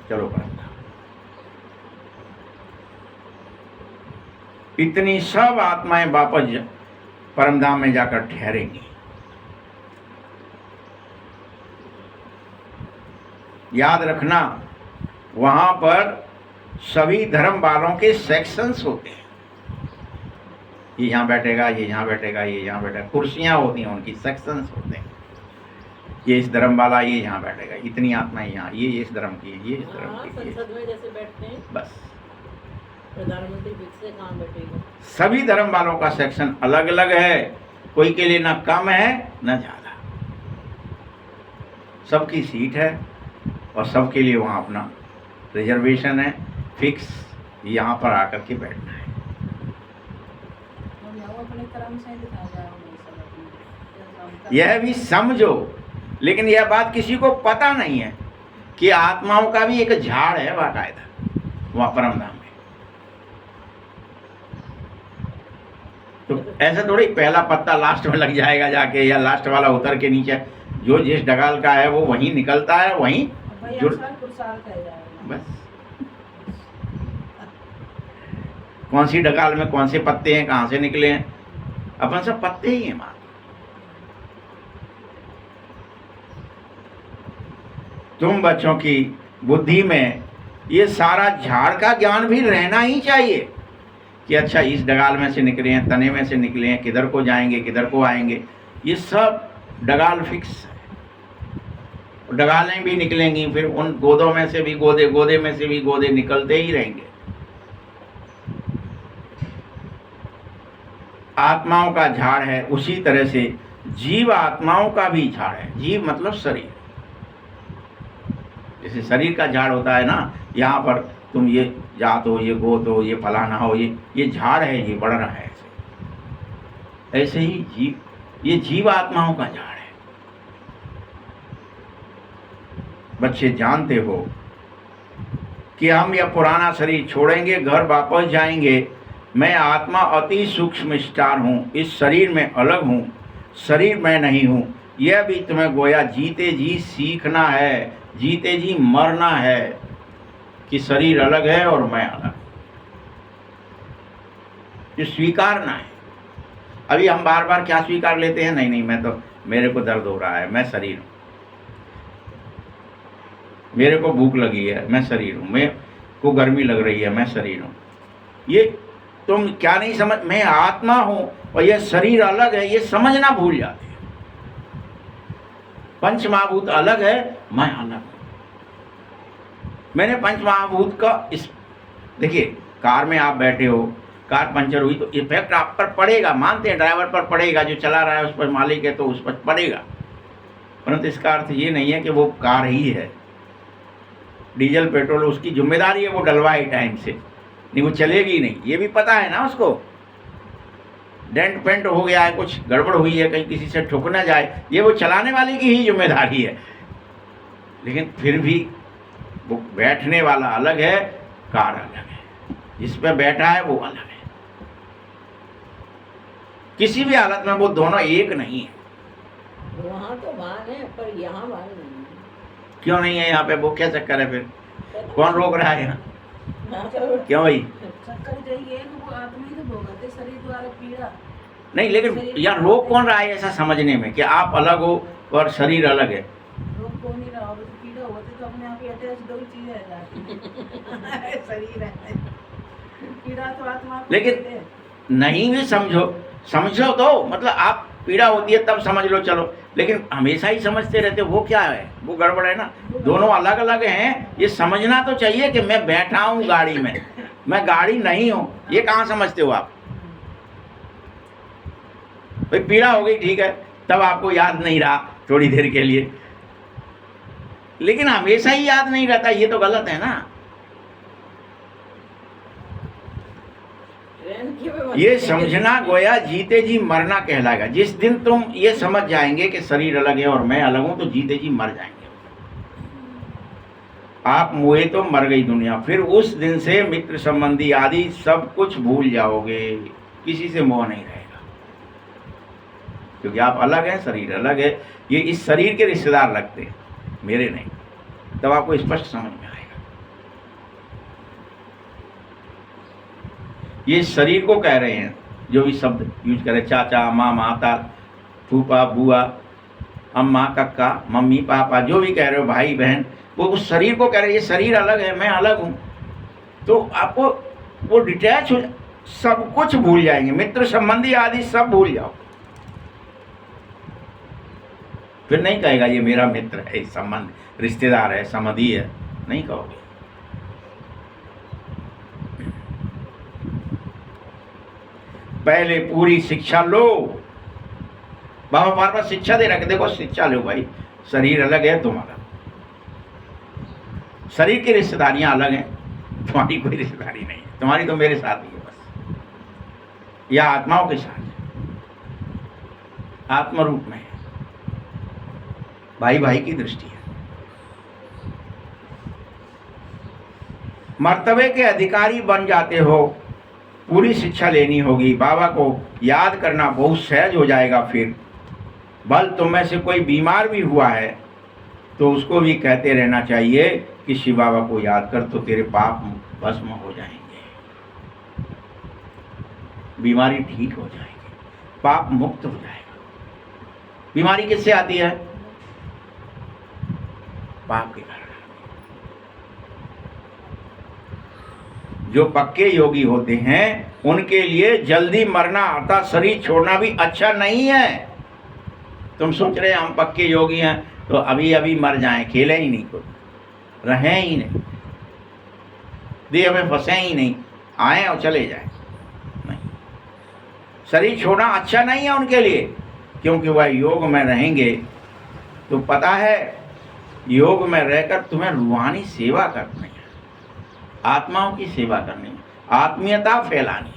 चलो परम धाम। इतनी सब आत्माएं वापस परम धाम में जाकर ठहरेंगी। याद रखना, वहां पर सभी धर्म वालों के सेक्शंस होते हैं। ये यहाँ बैठेगा, ये यहाँ बैठेगा, ये यहाँ बैठेगा, कुर्सियां होती हैं उनकी, सेक्शंस होते हैं। ये इस धर्म वाला, ये यहाँ बैठेगा, इतनी आत्माएं यहाँ, ये इस धर्म की, ये इस धर्म हाँ, की, ये। संसद में जैसे बैठते हैं, बस प्रधानमंत्री फिक्स से कहाँ बैठेगा। सभी धर्म वालों का सेक्शन अलग अलग है, कोई के लिए ना कम है ना ज्यादा, सबकी सीट है और सबके लिए वहाँ अपना रिजर्वेशन है, फिक्स, यहाँ पर आकर के बैठना है। यह भी समझो, लेकिन यह बात किसी को पता नहीं है कि आत्माओं का भी एक झाड़ है बाकायदा वहाँ परम धाम में। तो ऐसा थोड़ी पहला पत्ता लास्ट में लग जाएगा जाके, या लास्ट वाला उतर के नीचे, जो जिस डगाल का है वो वहीं निकलता है, वहीं जुड़, बस। कौन सी डगाल में कौन से पत्ते हैं, कहाँ से निकले हैं, अपन सब पत्ते ही हैं मां। तुम बच्चों की बुद्धि में ये सारा झाड़ का ज्ञान भी रहना ही चाहिए कि अच्छा इस डगाल में से निकले हैं, तने में से निकले हैं, किधर को जाएंगे, किधर को आएंगे, ये सब डगाल फिक्स है। डगालें भी निकलेंगी, फिर उन गोदों में से भी गोदे, गोदे में से भी गोदे निकलते ही रहेंगे। आत्माओं का झाड़ है, उसी तरह से जीव आत्माओं का भी झाड़ है। जीव मतलब शरीर, जैसे शरीर का झाड़ होता है ना, यहाँ पर तुम ये जात हो, ये गोत हो, ये फलाना हो, ये झाड़ है, ये बढ़ रहा है। ऐसे ही जीव, ये जीव आत्माओं का झाड़ है। बच्चे जानते हो कि हम यह पुराना शरीर छोड़ेंगे, घर वापस जाएंगे। मैं आत्मा अति सूक्ष्म स्टार हूँ, इस शरीर में अलग हूँ, शरीर मैं नहीं हूँ। यह भी तुम्हें गोया जीते जी सीखना है, जीते जी मरना है कि शरीर अलग है और मैं अलग, ये स्वीकारना है। अभी हम बार बार क्या स्वीकार लेते हैं, नहीं नहीं मैं तो, मेरे को दर्द हो रहा है, मैं शरीर हूँ, मेरे को भूख लगी है, मैं शरीर हूँ, मैं को गर्मी लग रही है, मैं शरीर हूँ। ये तुम क्या नहीं समझ, मैं आत्मा हूँ और यह शरीर अलग है, ये समझना भूल जाते हैं। पंच महाभूत अलग है, मैं अलग हूँ। मैंने पंच महाभूत का इस, देखिए कार में आप बैठे हो, कार पंचर हुई तो इफेक्ट आप पर पड़ेगा, मानते हैं ड्राइवर पर पड़ेगा, जो चला रहा है उस पर, मालिक है तो उस पर पड़ेगा, परंतु इसका अर्थ ये नहीं है कि वो कार ही है। डीजल पेट्रोल उसकी जिम्मेदारी है, वो डलवाए टाइम से, नहीं वो चलेगी नहीं, ये भी पता है ना उसको। डेंट पेंट हो गया है, कुछ गड़बड़ हुई है, कहीं किसी से ठुक ना जाए, ये वो चलाने वाले की ही जिम्मेदारी है। लेकिन फिर भी वो बैठने वाला अलग है, कार अलग है, जिस पे बैठा है वो अलग है। किसी भी हालत में वो दोनों एक नहीं है। वहाँ तो वाहन है, पर यहाँ वाहन नहीं है। क्यों नहीं है यहाँ पे, वो क्या चक्कर है फिर, कौन रोक रहा है यहाँ, क्यों भाई? नहीं, लेकिन यहाँ रोक कौन रहा है ऐसा समझने में कि आप अलग हो और शरीर अलग है? रोक कौन नहीं रहा होगा, तो कीड़ा होते तो अपने आप ही अटैच दो चीजें आ जाती शरीर है, कीड़ा तो आत्मा को लेकिन नहीं भी समझो तो मतलब आप पीड़ा होती है तब समझ लो, चलो, लेकिन हमेशा ही समझते रहते, वो क्या है, वो गड़बड़ है ना। दोनों अलग अलग हैं, ये समझना तो चाहिए कि मैं बैठा हूँ गाड़ी में, मैं गाड़ी नहीं हूँ, ये कहाँ समझते हो आप? भाई पीड़ा हो गई ठीक है, तब आपको याद नहीं रहा थोड़ी देर के लिए, लेकिन हमेशा ही याद नहीं रहता, ये तो गलत है ना। तरीके में मत ये समझना गोया जीते जी मरना कहलाएगा। जिस दिन तुम ये समझ जाएंगे कि शरीर अलग है और मैं अलग हूं, तो जीते जी मर जाएंगे। आप मोए तो मर गई दुनिया। फिर उस दिन से मित्र संबंधी आदि सब कुछ भूल जाओगे, किसी से मोह नहीं रहेगा, क्योंकि आप अलग हैं, शरीर अलग है। ये इस शरीर के रिश्तेदार लगते हैं, मेरे नहीं। तब आपको स्पष्ट समझ में आएगा। ये शरीर को कह रहे हैं, जो भी शब्द यूज करें, चाचा, माँ, माता, फूफा, बुआ, अम्मा, कक्का, मम्मी, पापा, जो भी कह रहे हो, भाई बहन, वो उस शरीर को कह रहे हैं ये शरीर अलग है, मैं अलग हूं। तो आपको वो डिटैच हो, सब कुछ भूल जाएंगे, मित्र संबंधी आदि सब भूल जाओ। फिर नहीं कहेगा ये मेरा मित्र है, संबंध, रिश्तेदार है, समधी है, नहीं कहोगे। पहले पूरी शिक्षा लो। बाबा बार बार शिक्षा दे रखे, देखो शिक्षा लो भाई, शरीर अलग है, तुम अलग, शरीर की रिश्तेदारियां अलग हैं, तुम्हारी कोई रिश्तेदारी नहीं है, तुम्हारी तो मेरे साथ ही है बस, या आत्माओं के साथ है, आत्म रूप में है, भाई भाई की दृष्टि है। मर्तबे के अधिकारी बन जाते हो, पूरी शिक्षा लेनी होगी, बाबा को याद करना बहुत सहज हो जाएगा। फिर बल तुम में से कोई बीमार भी हुआ है तो उसको भी कहते रहना चाहिए कि शिव बाबा को याद कर, तो तेरे पाप भस्म हो जाएंगे, बीमारी ठीक हो जाएगी, पाप मुक्त हो जाएगा। बीमारी किससे आती है? पाप के कारण। जो पक्के योगी होते हैं उनके लिए जल्दी मरना अर्थात शरीर छोड़ना भी अच्छा नहीं है। तुम सोच रहे हम पक्के योगी हैं तो अभी अभी मर जाएं, खेले ही नहीं, कुछ रहें ही नहीं, देह में फंसे ही नहीं, आए और चले जाए, नहीं। शरीर छोड़ना अच्छा नहीं है उनके लिए, क्योंकि वह योग में रहेंगे तो पता है योग में रहकर तुम्हें रूहानी सेवा करनी है, आत्माओं की सेवा करनी है, आत्मीयता फैलानी है।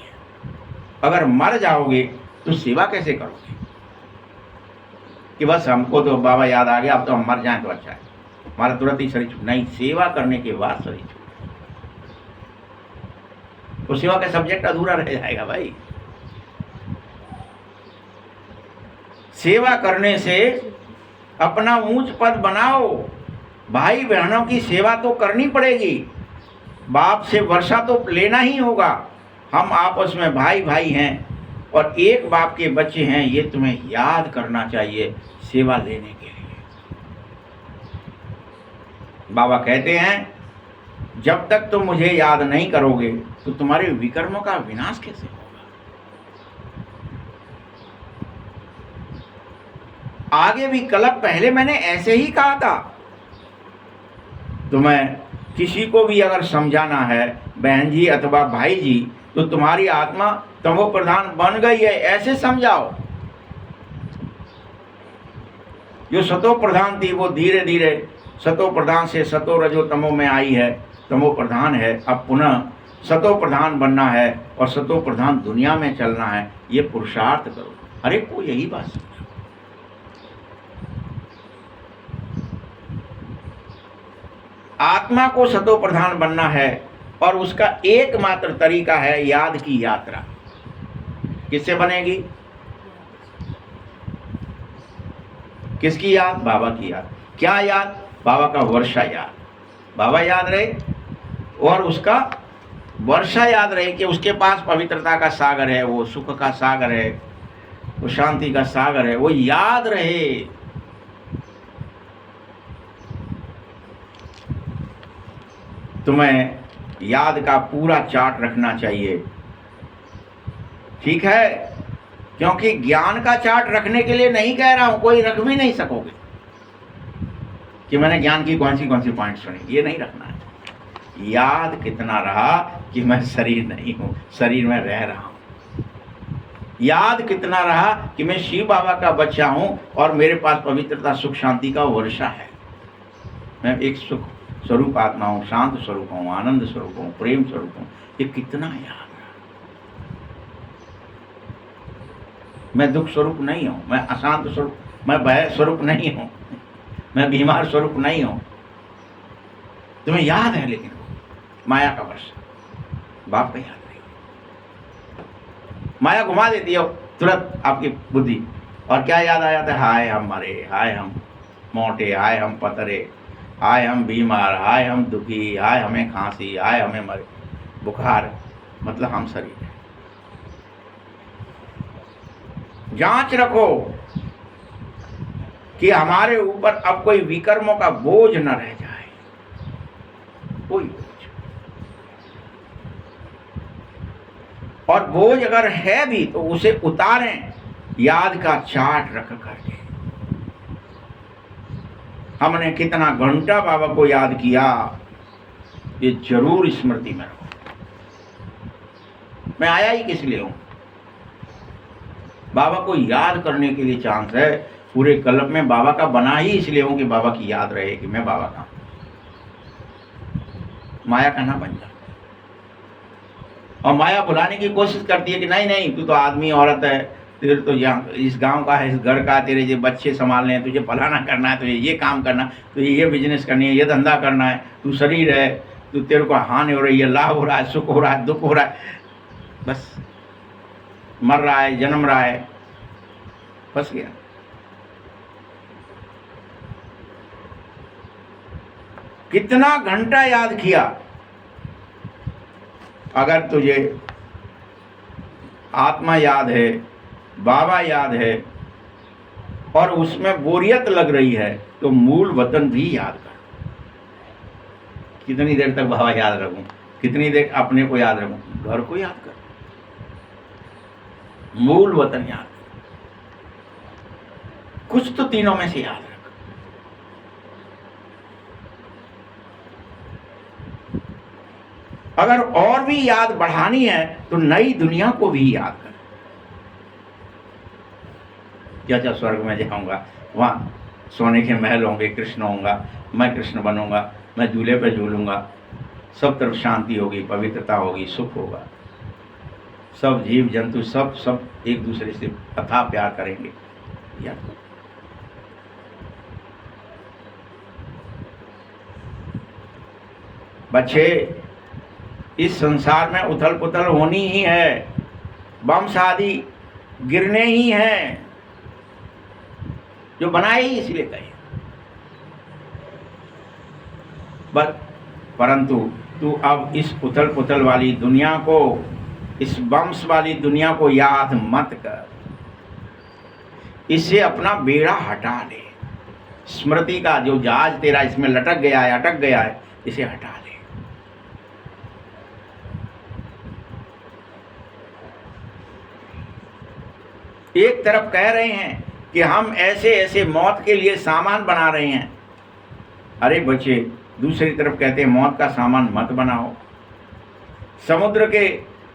अगर मर जाओगे तो सेवा कैसे करोगे? कि बस हमको तो बाबा याद आ गया, अब तो हम मर जाएं तो अच्छा है, हमारा तुरंत ही शरीर छूट, नहीं, सेवा करने के बाद शरीर छूट, तो सेवा का सब्जेक्ट अधूरा रह जाएगा भाई। सेवा करने से अपना ऊंच पद बनाओ, भाई बहनों की सेवा तो करनी पड़ेगी, बाप से वर्षा तो लेना ही होगा। हम आपस में भाई भाई हैं और एक बाप के बच्चे हैं, ये तुम्हें याद करना चाहिए सेवा लेने के लिए। बाबा कहते हैं जब तक तुम मुझे याद नहीं करोगे तो तुम्हारे विकर्मों का विनाश कैसे होगा? आगे भी कलप पहले मैंने ऐसे ही कहा था। तुम्हें किसी को भी अगर समझाना है बहन जी अथवा भाई जी, तो तुम्हारी आत्मा तमो प्रधान बन गई है, ऐसे समझाओ। जो सतो प्रधान थी वो धीरे धीरे सतो प्रधान से सतो रजो तमो में आई है, तमो प्रधान है, अब पुनः सतो प्रधान बनना है और सतो प्रधान दुनिया में चलना है, ये पुरुषार्थ करो। हर एक को यही बात समझो। आत्मा को सतो प्रधान बनना है और उसका एकमात्र तरीका है याद की यात्रा। किससे बनेगी? किसकी याद? बाबा की याद। क्या याद? बाबा का वर्षा याद। बाबा याद रहे और उसका वर्षा याद रहे कि उसके पास पवित्रता का सागर है, वो सुख का सागर है, वो शांति का सागर है, वो याद रहे। तुम्हें याद का पूरा चार्ट रखना चाहिए, ठीक है? क्योंकि ज्ञान का चार्ट रखने के लिए नहीं कह रहा हूं, कोई रख भी नहीं सकोगे कि मैंने ज्ञान की कौन सी पॉइंट सुनी, ये नहीं रखना है। याद कितना रहा कि मैं शरीर नहीं हूं, शरीर में रह रहा हूं। याद कितना रहा कि मैं शिव बाबा का बच्चा हूं और मेरे पास पवित्रता सुख शांति का वर्षा है। मैं एक सुख स्वरूप आत्मा हूं, शांत स्वरूप हूं, आनंद स्वरूप हूं, प्रेम स्वरूप हूं। ये कितना याद रहा। मैं दुख स्वरूप नहीं हूँ, मैं अशांत स्वरूप, मैं भय स्वरूप नहीं हूँ, मैं बीमार स्वरूप नहीं हूँ। तुम्हें याद है लेकिन माया का वर्ष, बाप का याद नहीं। माया घुमा देती है तुरंत आपकी बुद्धि, और क्या याद आ जाता है? हाय हम मरे, हाय हम मोटे, हाय हम पतरे, हाय हम बीमार, हाय हम दुखी, हाय हमें खांसी, हाय हमें मरे बुखार, मतलब हम शरीर है। जांच रखो कि हमारे ऊपर अब कोई विकर्मों का बोझ न रह जाए, कोई बोझ। और बोझ अगर है भी तो उसे उतारें याद का चार्ट रख करके। हमने कितना घंटा बाबा को याद किया, ये जरूर स्मृति में रखो। मैं आया ही किस लिए हूं? बाबा को याद करने के लिए चांस है। पूरे कल्प में बाबा का बना ही इसलिए हूं कि बाबा की याद रहे कि मैं बाबा का हूं। माया का ना बन जा। और माया बुलाने की कोशिश करती है कि नहीं नहीं, तू तो आदमी औरत है, तेरे तो यहाँ इस गांव का है, इस घर का, तेरे ये बच्चे संभालने हैं, तुझे फलाना करना है, तुझे ये काम करना, तुझे ये बिजनेस करनी है, ये धंधा करना है, तू शरीर है, तू तेरे को हानि हो रही है, लाभ हो रहा है, सुख हो रहा है, दुख हो रहा है, बस मर रहा है, जन्म रहा है, फंस गया। कितना घंटा याद किया। अगर तुझे आत्मा याद है, बाबा याद है और उसमें बोरियत लग रही है तो मूल वतन भी याद कर। कितनी देर तक बाबा याद रखूं, कितनी देर अपने को याद रखूं? घर को याद कर, मूल वतन याद कर। कुछ तो तीनों में से याद रख। अगर और भी याद बढ़ानी है तो नई दुनिया को भी याद कर। क्या स्वर्ग में जाऊंगा, वहां सोने के महल होंगे, कृष्ण होगा, मैं कृष्ण बनूंगा, मैं झूले पे झूलूंगा, सब तरफ शांति होगी, पवित्रता होगी, सुख होगा, सब जीव जंतु सब एक दूसरे से अथाह प्यार करेंगे। याद करो। बच्चे, इस संसार में उथल पुथल होनी ही है, बम शादी गिरने ही हैं, जो बनाए ही इसलिए कहे। परंतु तू अब इस उथल पुथल वाली दुनिया को, इस बम्स वाली दुनिया को याद मत कर। इससे अपना बेड़ा हटा ले। स्मृति का जो जहाज तेरा इसमें लटक गया है, अटक गया है, इसे हटा ले। एक तरफ कह रहे हैं कि हम ऐसे ऐसे मौत के लिए सामान बना रहे हैं। अरे बच्चे, दूसरी तरफ कहते हैं मौत का सामान मत बनाओ। समुद्र के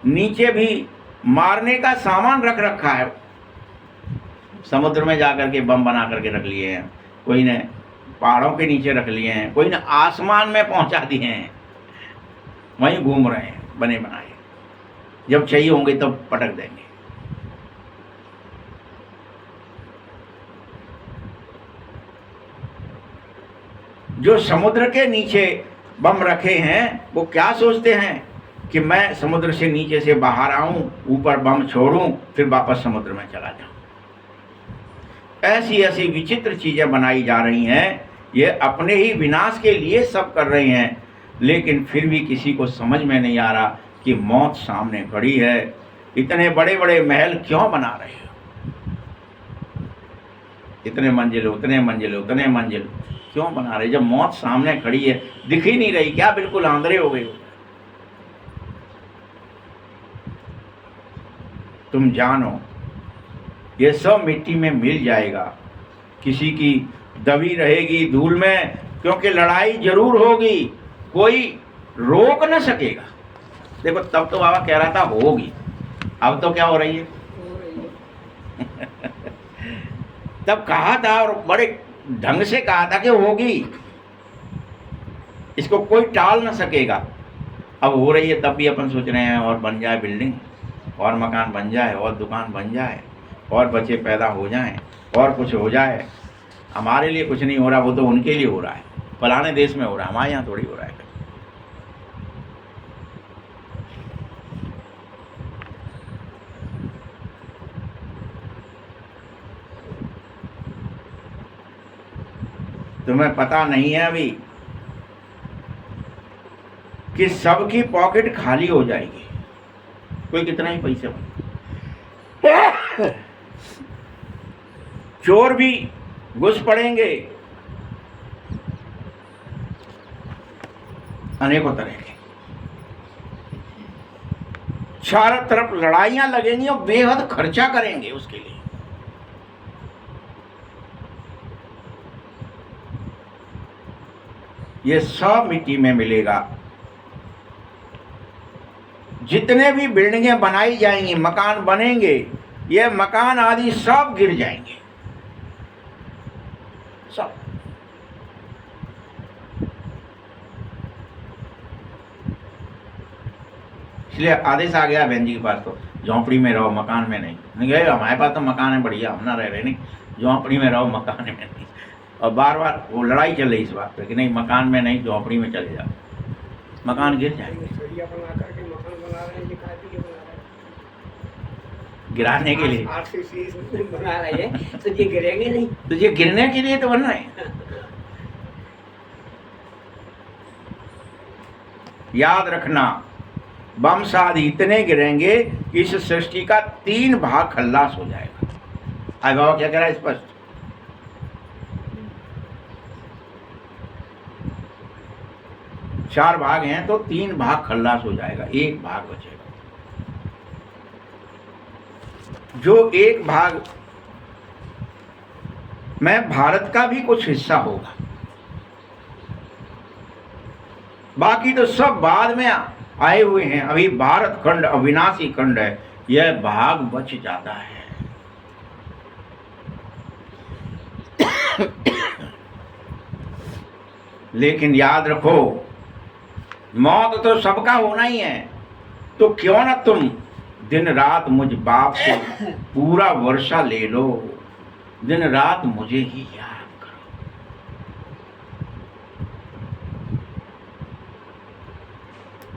नीचे भी मारने का सामान रख रखा है। समुद्र में जाकर के बम बना करके रख लिए हैं, कोई ने पहाड़ों के नीचे रख लिए हैं, कोई ने आसमान में पहुंचा दिए हैं, वहीं घूम रहे हैं बने बनाए। जब चाहिए होंगे तब तो पटक देंगे। जो समुद्र के नीचे बम रखे हैं वो क्या सोचते हैं कि मैं समुद्र से नीचे से बाहर आऊं, ऊपर बम छोड़ूं, फिर वापस समुद्र में चला जाऊं। ऐसी ऐसी विचित्र चीजें बनाई जा रही हैं। ये अपने ही विनाश के लिए सब कर रहे हैं, लेकिन फिर भी किसी को समझ में नहीं आ रहा कि मौत सामने खड़ी है। इतने बड़े बड़े महल क्यों बना रहे हो? इतने मंजिल, उतने मंजिल, उतने मंजिल क्यों बना रहे जब मौत सामने खड़ी है? दिख ही नहीं रही क्या? बिल्कुल आंधळे हो गए हो। तुम जानो ये सब मिट्टी में मिल जाएगा, किसी की दबी रहेगी धूल में, क्योंकि लड़ाई जरूर होगी, कोई रोक न सकेगा। देखो, तब तो बाबा कह रहा था होगी, अब तो क्या हो रही है? तब कहा था और बड़े ढंग से कहा था कि होगी, इसको कोई टाल न सकेगा। अब हो रही है, तब भी अपन सोच रहे हैं और बन जाए बिल्डिंग, और मकान बन जाए, और दुकान बन जाए, और बच्चे पैदा हो जाएं और कुछ हो जाए, हमारे लिए कुछ नहीं हो रहा, वो तो उनके लिए हो रहा है। फलाने देश में हो रहा है, हमारे यहाँ थोड़ी हो रहा है। तुम्हें पता नहीं है अभी कि सबकी पॉकेट खाली हो जाएगी, कोई कितना ही पैसे चोर भी घुस पड़ेंगे अनेकों तरह के, चारों तरफ लड़ाइयां लगेंगी और बेहद खर्चा करेंगे उसके लिए। ये सब मिट्टी में मिलेगा। जितने भी बिल्डिंगें बनाई जाएंगी, मकान बनेंगे, ये मकान आदि सब गिर जाएंगे, सब। इसलिए आदेश आ गया बहन जी के पास, तो झोंपड़ी में रहो, मकान में नहीं गए। हमारे पास तो मकान है बढ़िया, हम ना रह रहे, नहीं झोंपड़ी में रहो, मकान में नहीं। और बार बार वो लड़ाई चल रही इस बात पे कि नहीं मकान में नहीं, झोंपड़ी में चले जाओ, मकान गिर जाएंगे। गिराने के लिए बना रहे हैं तो ये गिरेंगे नहीं, तो ये गिरने के लिए तो बन रहे हैं। याद रखना, बम शादी इतने गिरेंगे कि इस सृष्टि का 3 भाग खल्लास हो जाएगा। आय बाबा क्या कह रहा है स्पष्ट, चार भाग हैं तो 3 भाग खल्लास हो जाएगा, 1 भाग बचेगा। जो 1 भाग में भारत का भी कुछ हिस्सा होगा, बाकी तो सब बाद में आए हुए हैं। अभी भारत खंड अविनाशी खंड है, यह भाग बच जाता है। लेकिन याद रखो, मौत तो सबका होना ही है, तो क्यों ना तुम दिन रात मुझ बाप से पूरा वर्षा ले लो, दिन रात मुझे ही याद करो।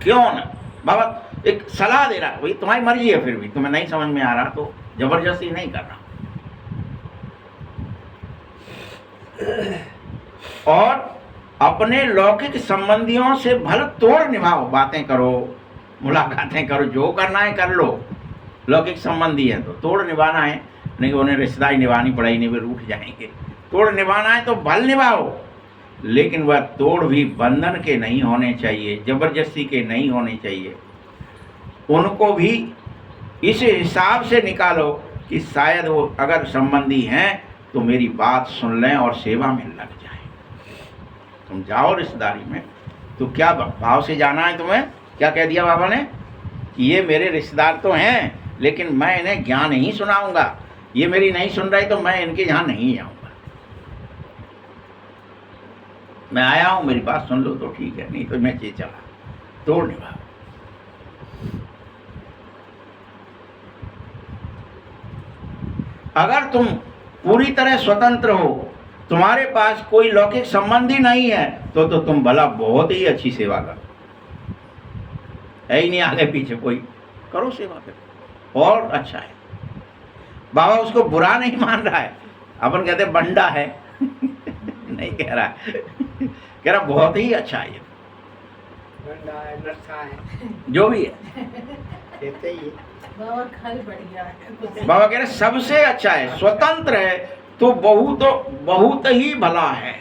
क्यों ना बाबा एक सलाह दे रहा, भाई तुम्हारी मर्जी है, फिर भी तुम्हें नहीं समझ में आ रहा तो जबरदस्ती नहीं कर रहा। और अपने लौकिक संबंधियों से भले तोड़ निभाओ, बातें करो, मुलाकातें करो, जो करना है कर लो। लौकिक संबंधी है तो तोड़ निभाना है, नहीं उन्हें रिश्तेदारी निभानी पड़ेगी, नहीं वे रूठ जाएंगे। तोड़ निभाना है तो भल निभाओ, लेकिन वह तोड़ भी बंधन के नहीं होने चाहिए, जबरदस्ती के नहीं होने चाहिए। उनको भी इस हिसाब से निकालो कि शायद वो अगर संबंधी हैं तो मेरी बात सुन लें और सेवा में लग जाए। तुम जाओ रिश्तेदारी में तो क्या भाव से जाना है तुम्हें? क्या कह दिया बाबा ने कि ये मेरे रिश्तेदार तो हैं, लेकिन मैं इन्हें ज्ञान नहीं सुनाऊंगा, ये मेरी नहीं सुन रहे तो मैं इनके यहाँ नहीं जाऊंगा। मैं आया हूँ, मेरी बात सुन लो तो ठीक है, नहीं तो मैं चला तोड़ निभा। अगर तुम पूरी तरह स्वतंत्र हो, तुम्हारे पास कोई लौकिक संबंधी नहीं है, तो तुम भला बहुत ही अच्छी सेवा करो। है ही नहीं आगे पीछे कोई, करो सेवा करो, और अच्छा है। बाबा उसको बुरा नहीं मान रहा है, अपन कहते बंडा है नहीं कह रहा है, कह रहा बहुत ही अच्छा है, ये बंडा है, नशा है, जो भी है कहते ही बाबा खाली बढ़िया है। बाबा कह रहे सबसे अच्छा है, स्वतंत्र है तो बहुत ही भला है।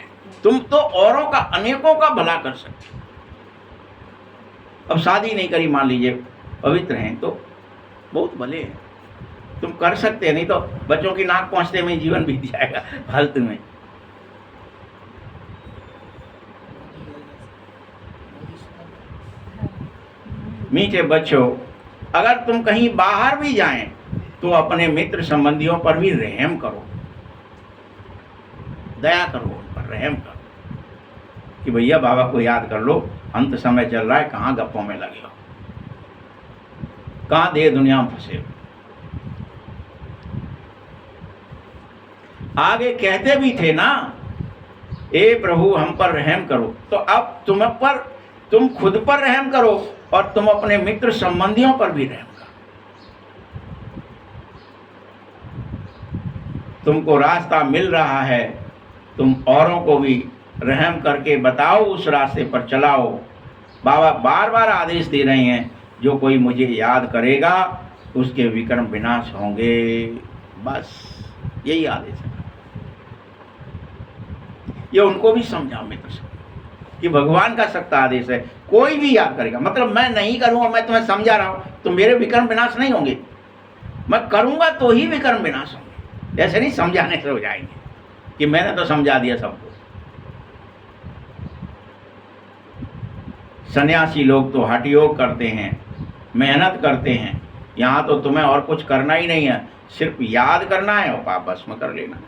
तुम तो औरों का, अनेकों का भला कर सकते। अब शादी नहीं करी, मान लीजिए पवित्र हैं, तो बहुत भले हैं, तुम कर सकते हैं, नहीं तो बच्चों की नाक पहुंचते में जीवन बीत जाएगा फालतू में। मीठे बच्चों, अगर तुम कहीं बाहर भी जाएं तो अपने मित्र संबंधियों पर भी रहम करो, दया करो, उन पर रहम करो कि भैया बाबा को याद कर लो, अंत समय चल रहा है, कहाँ गप्पों में लगे हो, कहाँ देह दुनिया में फंसे हो। आगे कहते भी थे ना, ए प्रभु हम पर रहम करो। तो अब तुम खुद पर रहम करो और तुम अपने मित्र संबंधियों पर भी रहम करो। तुमको रास्ता मिल रहा है, तुम औरों को भी रहम करके बताओ, उस रास्ते पर चलाओ। बाबा बार बार आदेश दे रहे हैं, जो कोई मुझे याद करेगा उसके विकर्म विनाश होंगे। बस यही आदेश है। ये उनको भी समझाओ मित्र से कि भगवान का सख्त आदेश है, कोई भी याद करेगा। मतलब मैं नहीं करूंगा, मैं तुम्हें समझा रहा हूं तो मेरे विकर्म विनाश नहीं होंगे, मैं करूंगा तो ही विकर्म विनाश होंगे। ऐसे नहीं समझाने से हो जाएंगे कि मैंने तो समझा दिया सबको। सन्यासी लोग तो हठ योग करते हैं, मेहनत करते हैं। यहाँ तो तुम्हें और कुछ करना ही नहीं है, सिर्फ याद करना है और पाप भस्म कर लेना है।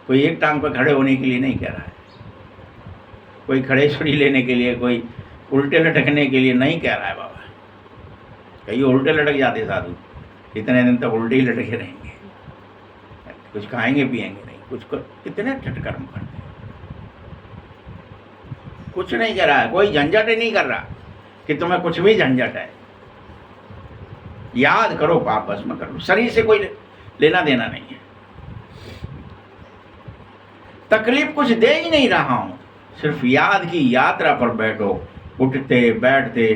कोई एक टांग पर खड़े होने के लिए नहीं कह रहा है, कोई खड़ेश्वरी लेने के लिए, कोई उल्टे लटकने के लिए नहीं कह रहा है बाबा। कहीं उल्टे लटक जाते साधु, इतने दिन तक उल्टे ही लटके रहेंगे, कुछ खाएंगे पिएंगे नहीं, कितने ठटकर्म करते हैं। कुछ नहीं कह रहा है, कोई झंझट ही नहीं कर रहा कि तुम्हें कुछ भी झंझट है। याद करो, पाप भस्म कर लो, शरीर से कोई लेना देना नहीं है। तकलीफ कुछ दे ही नहीं रहा हूं, सिर्फ याद की यात्रा पर बैठो। उठते बैठते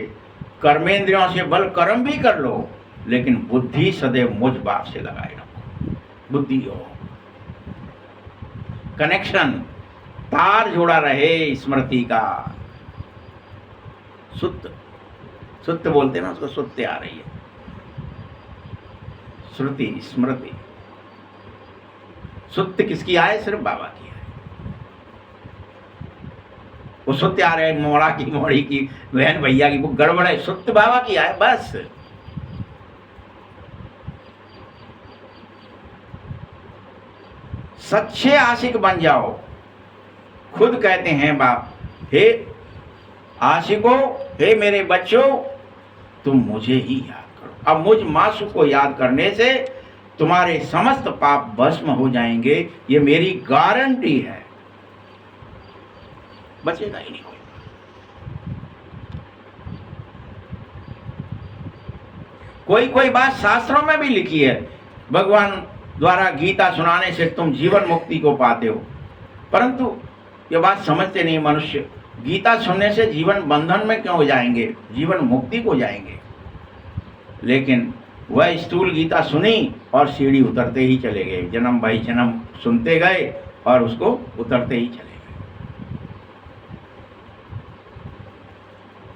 कर्मेंद्रियों से बल कर्म भी कर लो, लेकिन बुद्धि सदैव मुझ बाप से लगाए रखो। बुद्धि हो, कनेक्शन, तार जोड़ा रहे स्मृति का। सुत्त बोलते ना उसको, सुत्ते आ रही है, श्रुति स्मृति। सुत्त किसकी आए? सिर्फ बाबा की आए। वो सुत्त आ रहे मोड़ा की, मोड़ी की, बहन भैया की, वो गड़बड़ है। सुत्त बाबा की आए बस। सच्चे आशिक बन जाओ। खुद कहते हैं बाप, हे आशिकों, हे मेरे बच्चों, तुम मुझे ही याद करो। अब मुझ मासु को याद करने से तुम्हारे समस्त पाप भस्म हो जाएंगे, ये मेरी गारंटी है। बचेगा ही नहीं कोई। कोई बात शास्त्रों में भी लिखी है, भगवान द्वारा गीता सुनाने से तुम जीवन मुक्ति को पाते हो, परंतु ये बात समझते नहीं मनुष्य। गीता सुनने से जीवन बंधन में क्यों हो जाएंगे, जीवन मुक्ति को जाएंगे। लेकिन वह स्थूल गीता सुनी और सीढ़ी उतरते ही चले गए, जन्म भाई जन्म सुनते गए और उसको उतरते ही चले गए।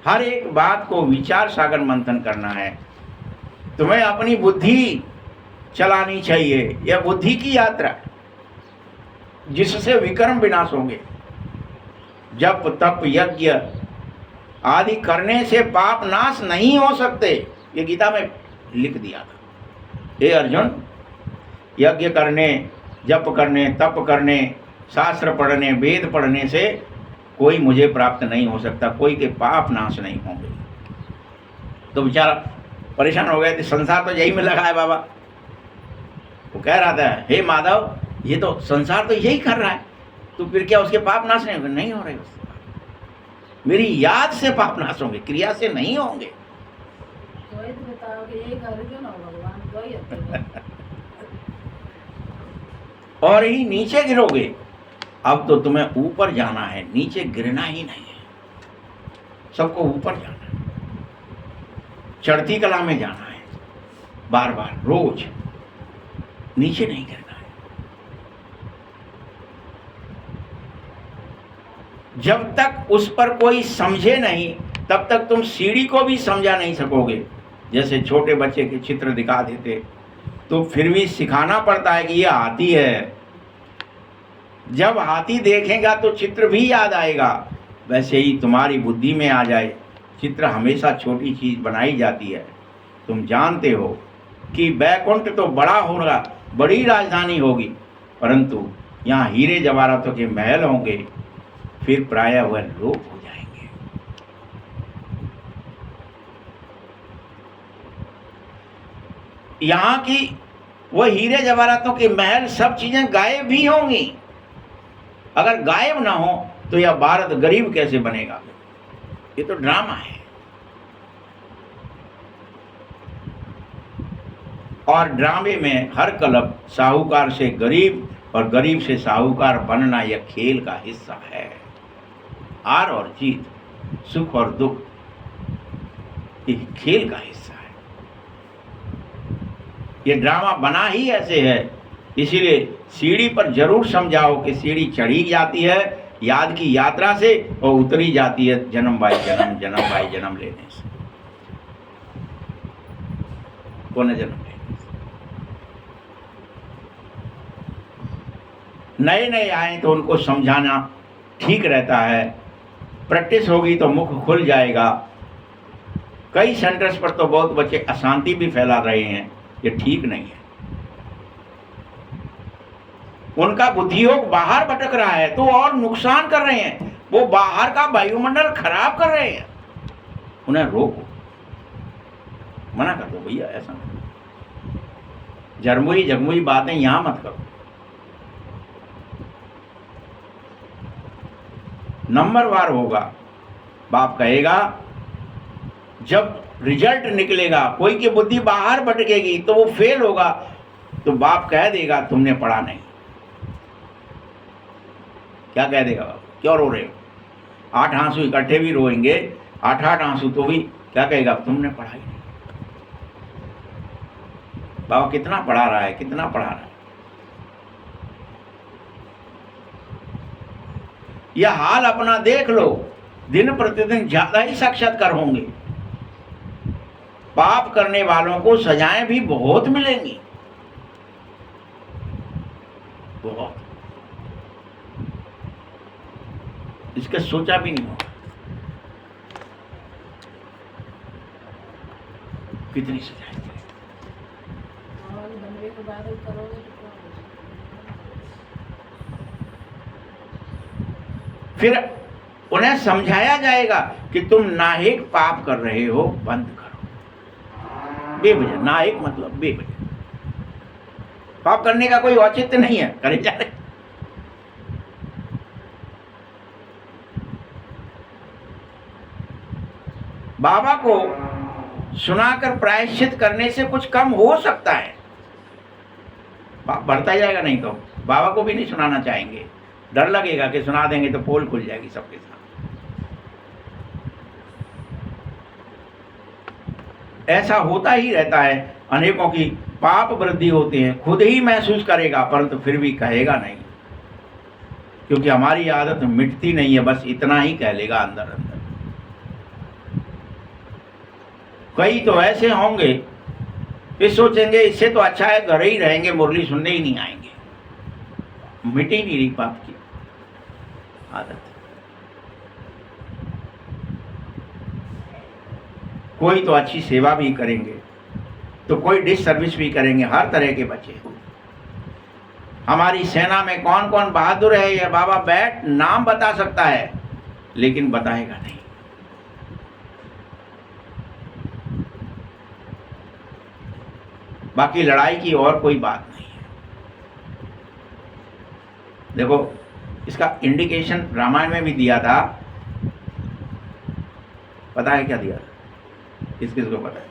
हर एक बात को विचार सागर मंथन करना है। तुम्हें अपनी बुद्धि चलानी चाहिए, यह बुद्धि की यात्रा जिससे विकर्म विनाश होंगे। जप तप यज्ञ आदि करने से पाप नाश नहीं हो सकते, ये गीता में लिख दिया था। हे अर्जुन, यज्ञ करने, जप करने, तप करने, शास्त्र पढ़ने, वेद पढ़ने से कोई मुझे प्राप्त नहीं हो सकता, कोई के पाप नाश नहीं होंगे। तो बेचारा परेशान हो गए थे, संसार तो यही में लगा है बाबा। वो कह रहा था, हे माधव, ये तो संसार तो यही कर रहा है, तो फिर क्या उसके पाप नाश नहीं होंगे? नहीं हो रहे उससे। मेरी याद से पाप नाश होंगे, क्रिया से नहीं होंगे। तो ये बताओ कि यही कर क्यों ना हो भगवान, तो ही होते और ही नीचे गिरोगे। अब तो तुम्हें ऊपर जाना है, नीचे गिरना ही नहीं है। सबको ऊपर जाना है, चढ़ती कला में जाना है, बार बार रोज, नीचे नहीं गिरना है। जब तक उस पर कोई समझे नहीं, तब तक तुम सीढ़ी को भी समझा नहीं सकोगे। जैसे छोटे बच्चे के चित्र दिखा देते तो फिर भी सिखाना पड़ता है कि ये हाथी है। जब हाथी देखेगा तो चित्र भी याद आएगा। वैसे ही तुम्हारी बुद्धि में आ जाए, चित्र हमेशा छोटी चीज बनाई जाती है। तुम जानते हो कि बैकुंठ तो बड़ा होगा, बड़ी राजधानी होगी, परंतु यहाँ हीरे जवाहरातों के महल होंगे, फिर प्रायः वह लोप हो जाएंगे। यहाँ की वो हीरे जवाहरातों के महल सब चीजें गायब भी होंगी। अगर गायब ना हो तो यह भारत गरीब कैसे बनेगा? ये तो ड्रामा है। और ड्रामे में हर क्लब साहूकार से गरीब और गरीब से साहूकार बनना यह खेल का हिस्सा है। हार और जीत, सुख और दुख, ये खेल का हिस्सा है। ये ड्रामा बना ही ऐसे है, इसीलिए सीढ़ी पर जरूर समझाओ कि सीढ़ी चढ़ी जाती है याद की यात्रा से और उतरी जाती है जन्म बाई जन्म, जन्म बाई जन्म लेने से, पुनर्जन्म लेने से। नए नए आए तो उनको समझाना ठीक रहता है, प्रैक्टिस होगी तो मुख खुल जाएगा। कई सेंटर्स पर तो बहुत बच्चे अशांति भी फैला रहे हैं, ये ठीक नहीं है। उनका बुद्धियोग बाहर भटक रहा है तो और नुकसान कर रहे हैं, वो बाहर का वायुमंडल खराब कर रहे हैं। उन्हें रोको, मना कर दो भैया, ऐसा नहीं, जरमुई जगमुई बातें यहां मत करो। नंबरवार होगा, बाप कहेगा जब रिजल्ट निकलेगा, कोई की बुद्धि बाहर भटकेगी तो वो फेल होगा, तो बाप कह देगा तुमने पढ़ा नहीं। क्या कह देगा बाप? क्यों रो रहे हो? 8 आंसू इकट्ठे भी रोएंगे, 8 आंसू तो भी क्या कहेगा? तुमने पढ़ा ही नहीं। बाबा कितना पढ़ा रहा है, कितना पढ़ा रहा है। यह हाल अपना देख लो, दिन प्रतिदिन ज्यादा ही साक्षात्कार होंगे। पाप करने वालों को सजाएं भी बहुत मिलेंगी, बहुत। इसका सोचा भी नहीं होगा कितनी सजाएं। और बनवे के बाद करोगे तो क्या होगा? फिर उन्हें समझाया जाएगा कि तुम नाहिक पाप कर रहे हो, बंद करो। बेवजह, नाहिक मतलब बेवजह। पाप करने का कोई औचित्य नहीं है, करे जा रहे। बाबा को सुनाकर प्रायश्चित करने से कुछ कम हो सकता है। पाप बढ़ता जाएगा, नहीं तो बाबा को भी नहीं सुनाना चाहेंगे, डर लगेगा कि सुना देंगे तो पोल खुल जाएगी सबके साथ। ऐसा होता ही रहता है, अनेकों की पाप वृद्धि होती है, खुद ही महसूस करेगा परंतु फिर भी कहेगा नहीं, क्योंकि हमारी आदत मिटती नहीं है, बस इतना ही कह लेगा अंदर अंदर। कई तो ऐसे होंगे फिर सोचेंगे इससे तो अच्छा है घर ही रहेंगे, मुरली सुनने ही नहीं आएंगे। मिट ही नहीं रही पाप की आदत। कोई तो अच्छी सेवा भी करेंगे, तो कोई डिस सर्विस भी करेंगे, हर तरह के बच्चे। हमारी सेना में कौन कौन बहादुर है यह बाबा बैठ नाम बता सकता है, लेकिन बताएगा नहीं। बाकी लड़ाई की और कोई बात नहीं है। देखो इसका इंडिकेशन रामायण में भी दिया था, पता है क्या दिया था? किस किस को पता है?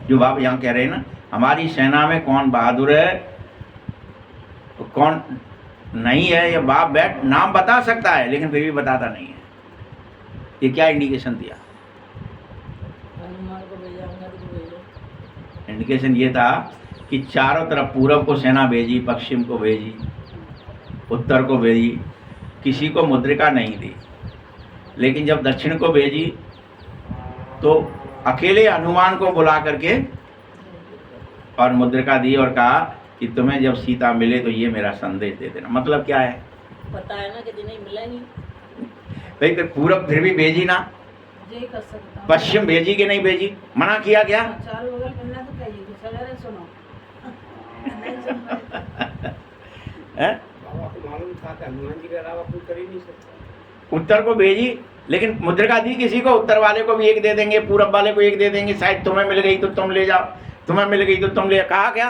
जो आप यहाँ कह रहे हैं ना, हमारी सेना में कौन बहादुर है कौन नहीं है, ये बाप बैठ नाम बता सकता है लेकिन फिर भी बताता नहीं है। ये क्या इंडिकेशन दिया? हनुमान को भेजा, अंगद को भेजा। इंडिकेशन ये था कि चारों तरफ पूरब को सेना भेजी, पश्चिम को भेजी, उत्तर को भेजी, किसी को मुद्रिका नहीं दी। लेकिन जब दक्षिण को भेजी तो अकेले हनुमान को बुला करके और मुद्रिका दी और कहा कि तुम्हें जब सीता मिले तो ये मेरा संदेश दे देना। मतलब क्या है? पता है ना कि नहीं मिला ही। भाई फिर पूरब फिर भी भेजी ना, ये कर सकता हूँ। पश्चिम भेजी कि नहीं भेजी? मना किया क्या? चारों बगल करना तो चाहिए, सवेरे सुनो। नहीं सुन पाए। है? बाबा को मालूम था कि हनुमान जी के अलावा कोई कर ही नहीं सकता। उत्तर को भेजी लेकिन मुद्रिका दी किसी को, उत्तर वाले को भी एक दे देंगे, पूरब वाले को एक दे देंगे, शायद तुम्हें मिल गई तो तुम ले जाओ। तुम्हें मिल गई तो तुम ले कहा क्या?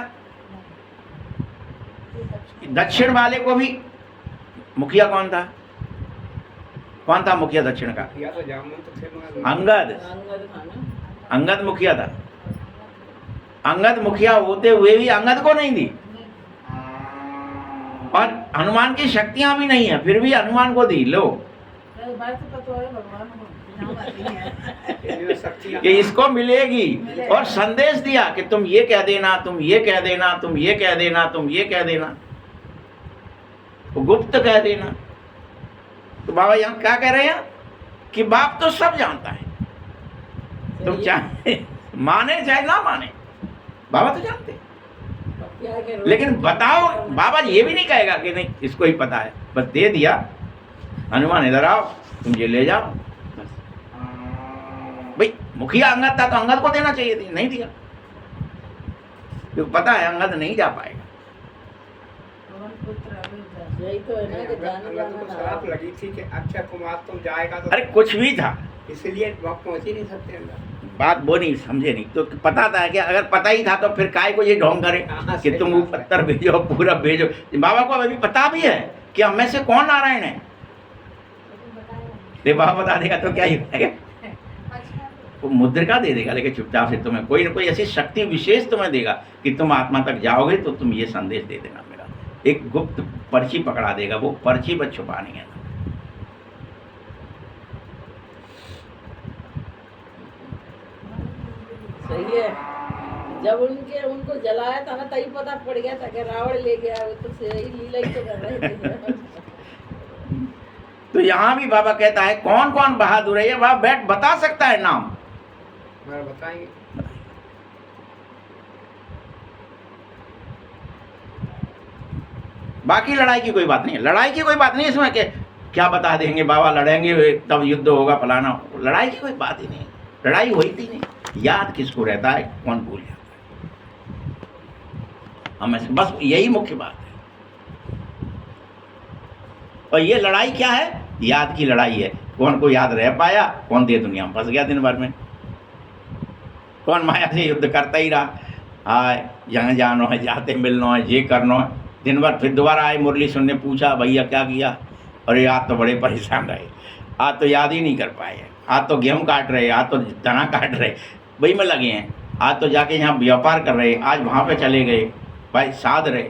दक्षिण वाले को भी मुखिया कौन था? कौन था मुखिया दक्षिण का? या तो जामवंत थे मगर अंगद। अंगद था ना। अंगद मुखिया था। अंगद मुखिया होते हुए भी अंगद को नहीं दी, और हनुमान की शक्तियां भी नहीं है, फिर भी हनुमान को दी। लो बात तो पता है भगवान को, यहाँ बात नहीं है। इनमें शक्तियाँ कि इसको मिलेगी, और संदेश दिया कि तुम ये कह देना, तुम ये कह देना, तुम ये कह देना, तुम ये कह देना, वो गुप्त कह देना। तो बाबा यहाँ क्या कह रहे हैं कि बाप तो सब जानता है, तुम चाहे माने चाहे ना माने, बाबा तो जानते हैं। क्या करो? लेकिन बताओ, बाबा ये भी नहीं कहेगा कि नहीं इसको ही पता है, बस दे दिया, हनुमान इधर आओ, तुम ये ले जाओ बस। भाई मुखिया अंगद था तो अंगद को देना चाहिए थी, नहीं दिया, क्योंकि पता है अंगद नहीं जा पाएगा। पवन पुत्र अयोध्या। यही तो है ना कि जाने अंगद को शराब जाना। लगी थी कि अक्षय कुमार तुम जाएगा तो अरे कुछ भी था, इसलिए वहाँ पहुँच ही नहीं सकते अंदर। बात वो नहीं समझे, नहीं तो पता था कि अगर पता ही था तो फिर काय को ये ढोंग करे कि तुम वो पत्थर भेजो, पूरा भेजो। बाबा को अभी पता भी है कि हम में से कौन नारायण है, ये बाबा बता देगा तो क्या ही होगा, वो मुद्रिका दे देगा, लेकिन चुपचाप से तुम्हें कोई ना कोई ऐसी शक्ति विशेष तुम्हें देगा कि तुम आत्मा तक जाओगे तो तुम ये संदेश दे देना मेरा। एक गुप्त पर्ची पकड़ा देगा, वो पर्ची बस छुपानी है। सही है। जब उनको जलाया था ना, तभी पता पड़ गया था कि रावण ले गया, वो तो सही लीला ही तो कर रहे थे। तो यहाँ भी बाबा कहता है कौन कौन बहादुर है, ये बाबा बैठ बता सकता है नाम, मैं बताएंगे। बाकी लड़ाई की कोई बात नहीं है, लड़ाई की कोई बात नहीं है इसमें कि क्या बता देंगे बाबा, लड़ेंगे तब युद्ध होगा फलाना, लड़ाई की कोई बात ही नहीं, लड़ाई हुई थी नहीं। याद किसको रहता है, कौन भूल जाता है, हमें बस यही मुख्य बात है। और ये लड़ाई क्या है, याद की लड़ाई है। कौन को याद रह पाया, कौन दे दुनिया में फंस गया दिन भर में, कौन माया से युद्ध करता ही रहा, आए यहाँ जानो है, जाते मिलना है, ये करना है, दिन भर फिर दोबारा आए मुरली सुनने, पूछा भैया क्या किया, अरे आज तो बड़े परेशान रहे, आज तो याद ही नहीं कर पाए, आज तो गेहूँ काट रहे, आज तो तना काट रहे, वही में लगे हैं, आज तो जाके यहाँ व्यापार कर रहे, आज वहाँ पे चले गए, भाई साध रहे,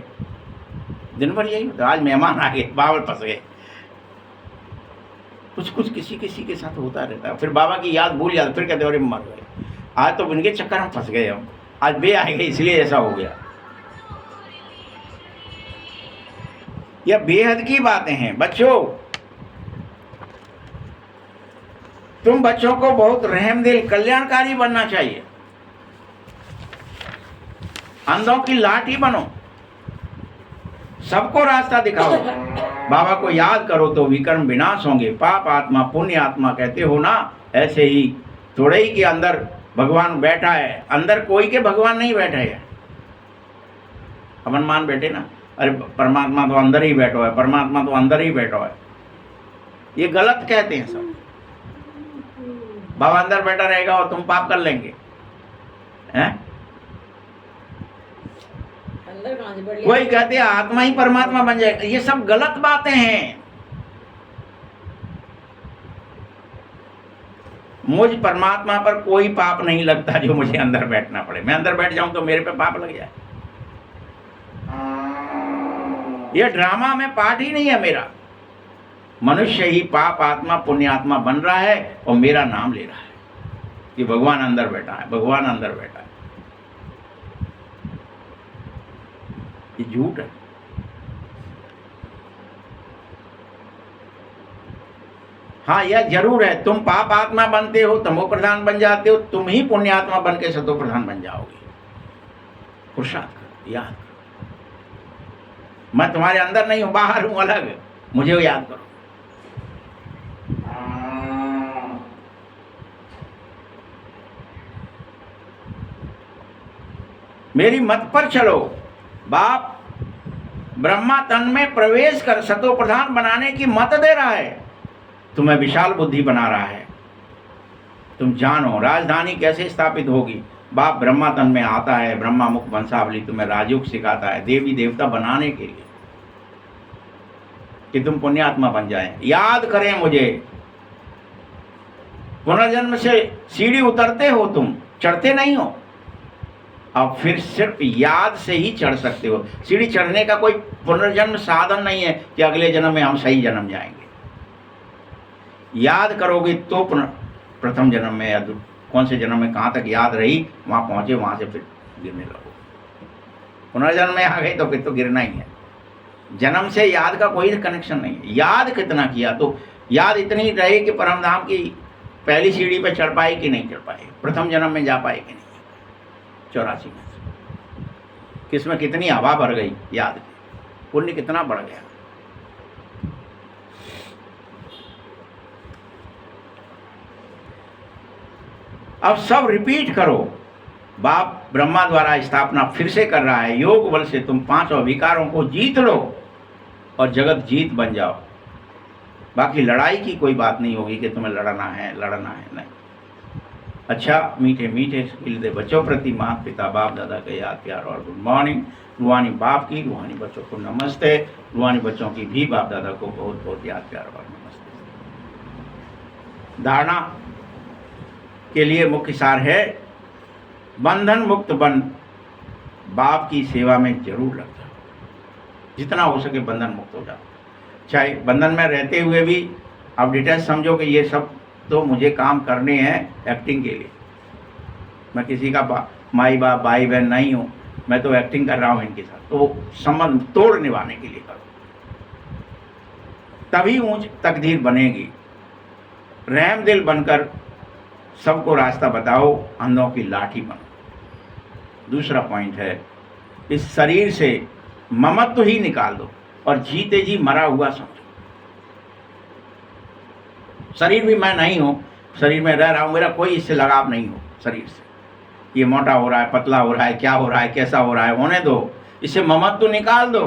दिन भर यही होता। आज मेहमान आ गए, बाबा फंस गए, कुछ कुछ किसी किसी के साथ होता रहता है। फिर बाबा की याद भूल जाते, फिर कहते अरे मर गए, आज तो उनके चक्कर में फंस गए हम, आज वे आ गए इसलिए ऐसा हो गया। यह बेहद की बातें हैं बच्चों। तुम बच्चों को बहुत रहमदिल कल्याणकारी बनना चाहिए, अंधों की लाठी बनो, सबको रास्ता दिखाओ, बाबा को याद करो तो विकर्म विनाश होंगे, पाप आत्मा पुण्य आत्मा कहते हो ना, ऐसे ही थोड़े ही के अंदर भगवान बैठा है, अंदर कोई के भगवान नहीं बैठे है। अपन मान बैठे ना, अरे परमात्मा तो अंदर ही बैठो है, परमात्मा तो अंदर ही बैठो है, ये गलत कहते हैं सब। बाबा अंदर बैठा रहेगा और तुम पाप कर लेंगे, हैं? अंदर कहाँ से बढ़ लिया? कोई कहते हैं आत्मा ही परमात्मा बन जाएगा, ये सब गलत बातें हैं। मुझ परमात्मा पर कोई पाप नहीं लगता जो मुझे अंदर बैठना पड़े, मैं अंदर बैठ जाऊं तो मेरे पे पाप लग जाए। ये ड्रामा में पार्ट ही नहीं है मेरा, मनुष्य ही पाप आत्मा पुण्य आत्मा बन रहा है और मेरा नाम ले रहा है कि भगवान अंदर बैठा है, भगवान अंदर बैठा है। ये झूठ है। हाँ यह जरूर है, तुम पाप आत्मा बनते हो, तमो प्रधान बन जाते हो, तुम ही पुण्य आत्मा बन के सतो प्रधान बन जाओगे। पुरुषार्थ करो, याद करो, मैं तुम्हारे अंदर नहीं हूं, बाहर हूं, अलग, मुझे वो याद करो। मेरी मत पर चलो। बाप ब्रह्मा तन में प्रवेश कर सतो प्रधान बनाने की मत दे रहा है, तुम्हें विशाल बुद्धि बना रहा है। तुम जानो राजधानी कैसे स्थापित होगी, बाप ब्रह्मा तन में आता है, ब्रह्मा मुख वंशावली तुम्हें राजयोग सिखाता है देवी देवता बनाने के लिए कि तुम पुण्यात्मा बन जाएं। याद करें मुझे। पुनर्जन्म से सीढ़ी उतरते हो तुम, चढ़ते नहीं हो। अब फिर सिर्फ याद से ही चढ़ सकते हो। सीढ़ी चढ़ने का कोई पुनर्जन्म साधन नहीं है कि अगले जन्म में हम सही जन्म जाएंगे। याद करोगे तो प्रथम जन्म में या कौन से जन्म में कहाँ तक याद रही वहाँ पहुँचे, वहाँ से फिर गिरने लगो। पुनर्जन्म में आ गई तो फिर तो गिरना ही है। जन्म से याद का कोई कनेक्शन नहीं है। याद कितना किया तो याद इतनी रहे कि परमधाम की पहली सीढ़ी पर चढ़ पाए कि नहीं चढ़ पाए, प्रथम जन्म में जा पाए कि नहीं। 84 में किसमें कितनी हवा भर गई याद की, पुण्य कितना बढ़ गया। अब सब रिपीट करो। बाप ब्रह्मा द्वारा स्थापना फिर से कर रहा है। योग बल से तुम 5 विकारों को जीत लो और जगत जीत बन जाओ। बाकी लड़ाई की कोई बात नहीं होगी कि तुम्हें लड़ना है नहीं। अच्छा मीठे मीठे खिलते बच्चों प्रति माता पिता बाप दादा का याद प्यार और गुड मॉर्निंग। रूहानी बाप की, रूहानी बच्चों को नमस्ते। रूहानी बच्चों की भी बाप दादा को बहुत बहुत याद प्यार और नमस्ते। धारणा के लिए मुख्य सार है बंधन मुक्त बन, बाप की सेवा में जरूर लग जाओ। जितना हो सके बंधन मुक्त हो जाओ। चाहे बंधन में रहते हुए भी आप डिटेल्स समझो कि ये सब तो मुझे काम करने हैं एक्टिंग के लिए। मैं किसी का माई बाप भाई बहन नहीं हूँ, मैं तो एक्टिंग कर रहा हूँ इनके साथ। तो संबंध तोड़ निभाने के लिए करो, तभी ऊंच तकदीर बनेगी। रहम दिल बनकर सबको रास्ता बताओ, अंधों की लाठी बनो। दूसरा पॉइंट है इस शरीर से ममत्व ही निकाल दो और जीते जी मरा हुआ समझो। शरीर भी मैं नहीं हूँ, शरीर में रह रहा हूँ, मेरा कोई इससे लगाव नहीं हो शरीर से। ये मोटा हो रहा है, पतला हो रहा है, क्या हो रहा है, कैसा हो रहा है, होने दो। इससे ममत्व निकाल दो,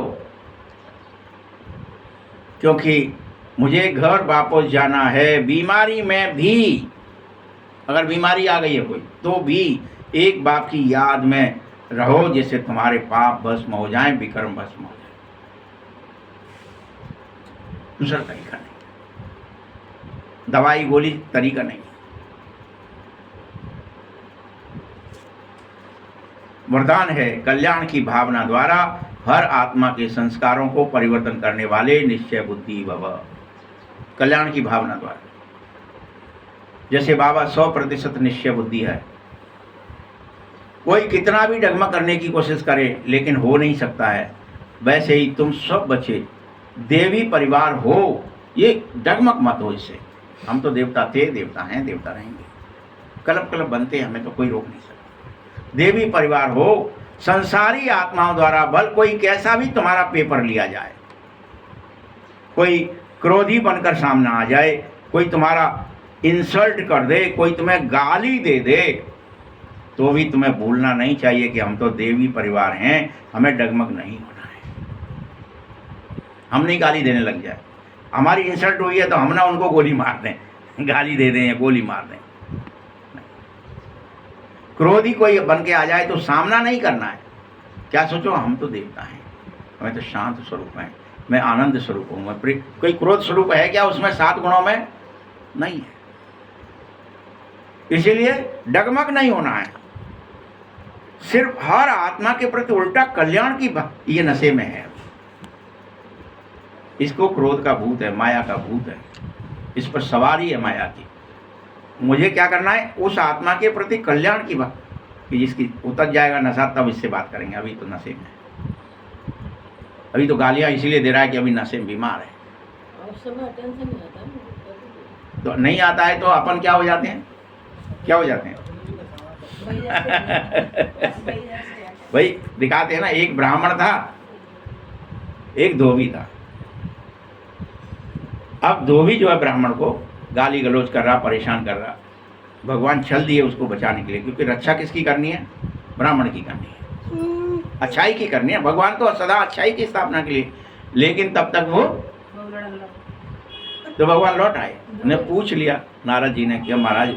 क्योंकि मुझे घर वापस जाना है। बीमारी में भी अगर बीमारी आ गई है कोई तो भी एक बाप की याद में रहो, जिससे तुम्हारे पाप भस्म हो जाएं, विक्रम भस्म हो जाए। दूसरा तरीका नहीं, दवाई गोली तरीका नहीं। वरदान है कल्याण की भावना द्वारा हर आत्मा के संस्कारों को परिवर्तन करने वाले निश्चय बुद्धि भव। कल्याण की भावना द्वारा, जैसे बाबा 100% निश्चय बुद्धि है। कोई कितना भी डगमग करने की कोशिश करे लेकिन हो नहीं सकता है, वैसे ही तुम सब बच्चे देवी परिवार हो। ये डगमग मत हो इससे। हम तो देवता थे, देवता हैं, देवता रहेंगे। कलप कलप बनते हैं, हमें तो कोई रोक नहीं सकता। देवी परिवार हो। संसारी आत्माओं द्वारा भल कोई कैसा भी तुम्हारा पेपर लिया जाए, कोई क्रोधी बनकर सामने आ जाए, कोई तुम्हारा इंसल्ट कर दे, कोई तुम्हें गाली दे दे, तो भी तुम्हें भूलना नहीं चाहिए कि हम तो देवी परिवार हैं, हमें डगमग नहीं होना है। हम नहीं गाली देने लग जाए। हमारी इंसल्ट हुई है तो हम ना उनको गोली मार दें, गाली दे दें या गोली मार दें। क्रोधी कोई बन के आ जाए तो सामना नहीं करना है। क्या सोचो, हम तो देवता हैं, हमें तो शांत स्वरूप हैं, मैं आनंद स्वरूप हूँ, मैं कोई क्रोध स्वरूप है क्या उसमें 7 गुणों में? नहीं है। इसीलिए डगमग नहीं होना है। सिर्फ हर आत्मा के प्रति उल्टा कल्याण की ये नशे में है। इसको क्रोध का भूत है, माया का भूत है, इस पर सवारी है माया की। मुझे क्या करना है? उस आत्मा के प्रति कल्याण की बात, कि जिसकी उतर जाएगा नशा तब इससे बात करेंगे। अभी तो नशे में है, अभी तो गालियाँ इसीलिए दे रहा है कि अभी नशे में बीमार है। उस समय अटेंशन नहीं आता है। तो नहीं आता है तो अपन क्या हो जाते हैं? क्या हो जाते हैं भाई दिखाते हैं ना। एक ब्राह्मण था, एक धोबी था। अब धोबी जो है ब्राह्मण को गाली गलौज कर रहा, परेशान कर रहा। भगवान छल दिए उसको बचाने के लिए, क्योंकि रक्षा किसकी करनी है? ब्राह्मण की करनी है, अच्छाई की करनी है। भगवान तो सदा अच्छाई की स्थापना के लिए, लेकिन तब तक वो तो भगवान लौट आए। उन्हें पूछ लिया नारद जी ने कि महाराज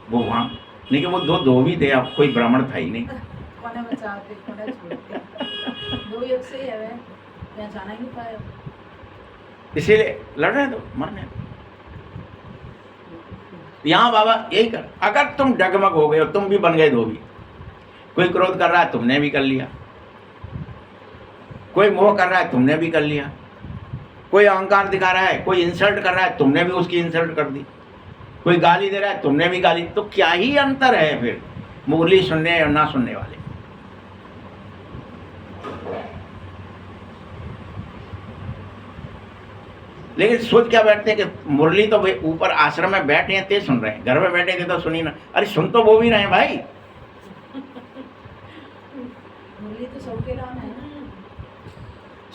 वो वहाँ लेकिन वो दो धोबी थे, अब कोई ब्राह्मण था ही नहीं। कोने बचाते कोने छोड़ते 2 युग से ही है वे, यहाँ जाना ही नहीं पाए। इसीलिए लड़ने दो, मरने दो। यहाँ बाबा यही कर, अगर तुम डगमग हो गए हो, तुम भी बन गए धोबी। कोई क्रोध कर रहा है, तुमने भी कर लिया। कोई मोह कर रहा है, तुमने भी कर लिया। कोई अहंकार दिखा रहा है, कोई इंसल्ट कर रहा है, तुमने भी उसकी इंसल्ट कर दी। कोई गाली दे रहा है, तुमने भी गाली। तो क्या ही अंतर है फिर मुरली सुनने और ना सुनने वाले। लेकिन सोच क्या बैठते हैं कि मुरली तो भाई ऊपर आश्रम में बैठे हैं ते सुन रहे हैं, घर में बैठे थे तो सुनी ना। अरे सुन तो वो भी रहे हैं भाई। मुरली तो सबके नाम है ना।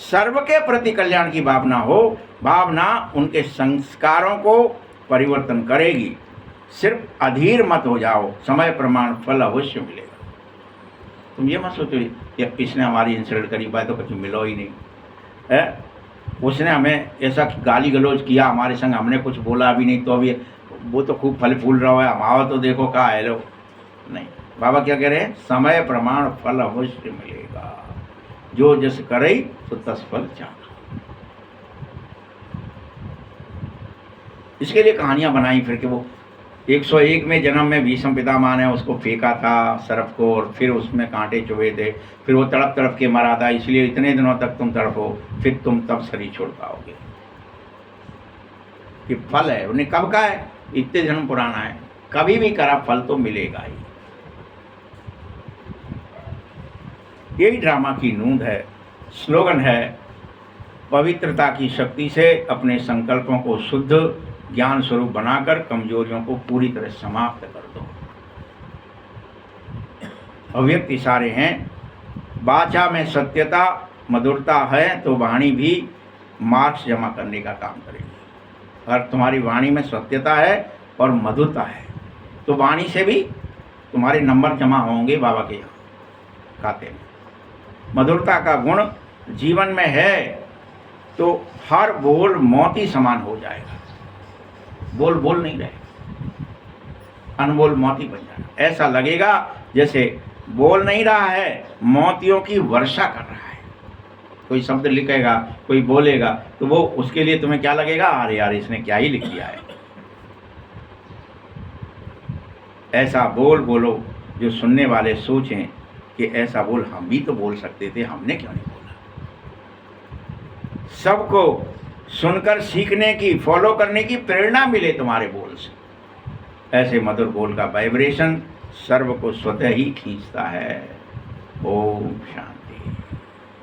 सर्व के प्रति कल्याण की भावना हो, भावना उनके संस्कारों को परिवर्तन करेगी। सिर्फ अधीर मत हो जाओ, समय प्रमाण फल अवश्य मिलेगा। तुम ये मत सोचो कि इसने हमारी इंसल्ट करी, बात तो कुछ मिलो ही नहीं है। उसने हमें ऐसा गाली गलौज किया हमारे संग, हमने कुछ बोला भी नहीं, तो अभी वो तो खूब फल फूल रहा है, हमारा तो देखो कहाँ है लो। नहीं, बाबा क्या कह रहे हैं, समय प्रमाण फल अवश्य मिलेगा। जो जस करे तो तस फल चाह। इसके लिए कहानियां बनाई फिर कि वो 101 में जन्म में भीष्म पितामह ने उसको फेंका था सर्प को, और फिर उसमें कांटे चुभे थे, फिर वो तड़प तड़प के मरा था, इसलिए इतने दिनों तक तुम तड़पो, फिर तुम तब शरीर छोड़ पाओगे। ये फल है, उन्हें कब का है, इतने जन्म पुराना है, कभी भी करा फल तो मिलेगा ही। यही ड्रामा की नूंद है, स्लोगन है, पवित्रता की शक्ति से अपने संकल्पों को शुद्ध ज्ञान स्वरूप बनाकर कमजोरियों को पूरी तरह समाप्त कर दो। अव्यक्त इशारे हैं, वाचा में सत्यता मधुरता है तो वाणी भी मार्क्स जमा करने का काम करेगी। अगर तुम्हारी वाणी में सत्यता है और मधुरता है तो वाणी से भी तुम्हारे नंबर जमा होंगे बाबा के यहाँ खाते में। मधुरता का गुण जीवन में है तो हर बोल मोती समान हो जाएगा। बोल बोल नहीं रहे, अनबोल मोती बन जाएगा। ऐसा लगेगा जैसे बोल नहीं रहा है, मोतियों की वर्षा कर रहा है। कोई शब्द लिखेगा, कोई बोलेगा, तो वो उसके लिए तुम्हें क्या लगेगा, अरे यार इसने क्या ही लिख दिया है। ऐसा बोल बोलो जो सुनने वाले सोचें कि ऐसा बोल हम भी तो बोल सकते थे, हमने क्यों नहीं बोला। सबको सुनकर सीखने की, फॉलो करने की प्रेरणा मिले तुम्हारे बोल से। ऐसे मधुर बोल का वाइब्रेशन सर्व को स्वतः ही खींचता है। ओम शांति।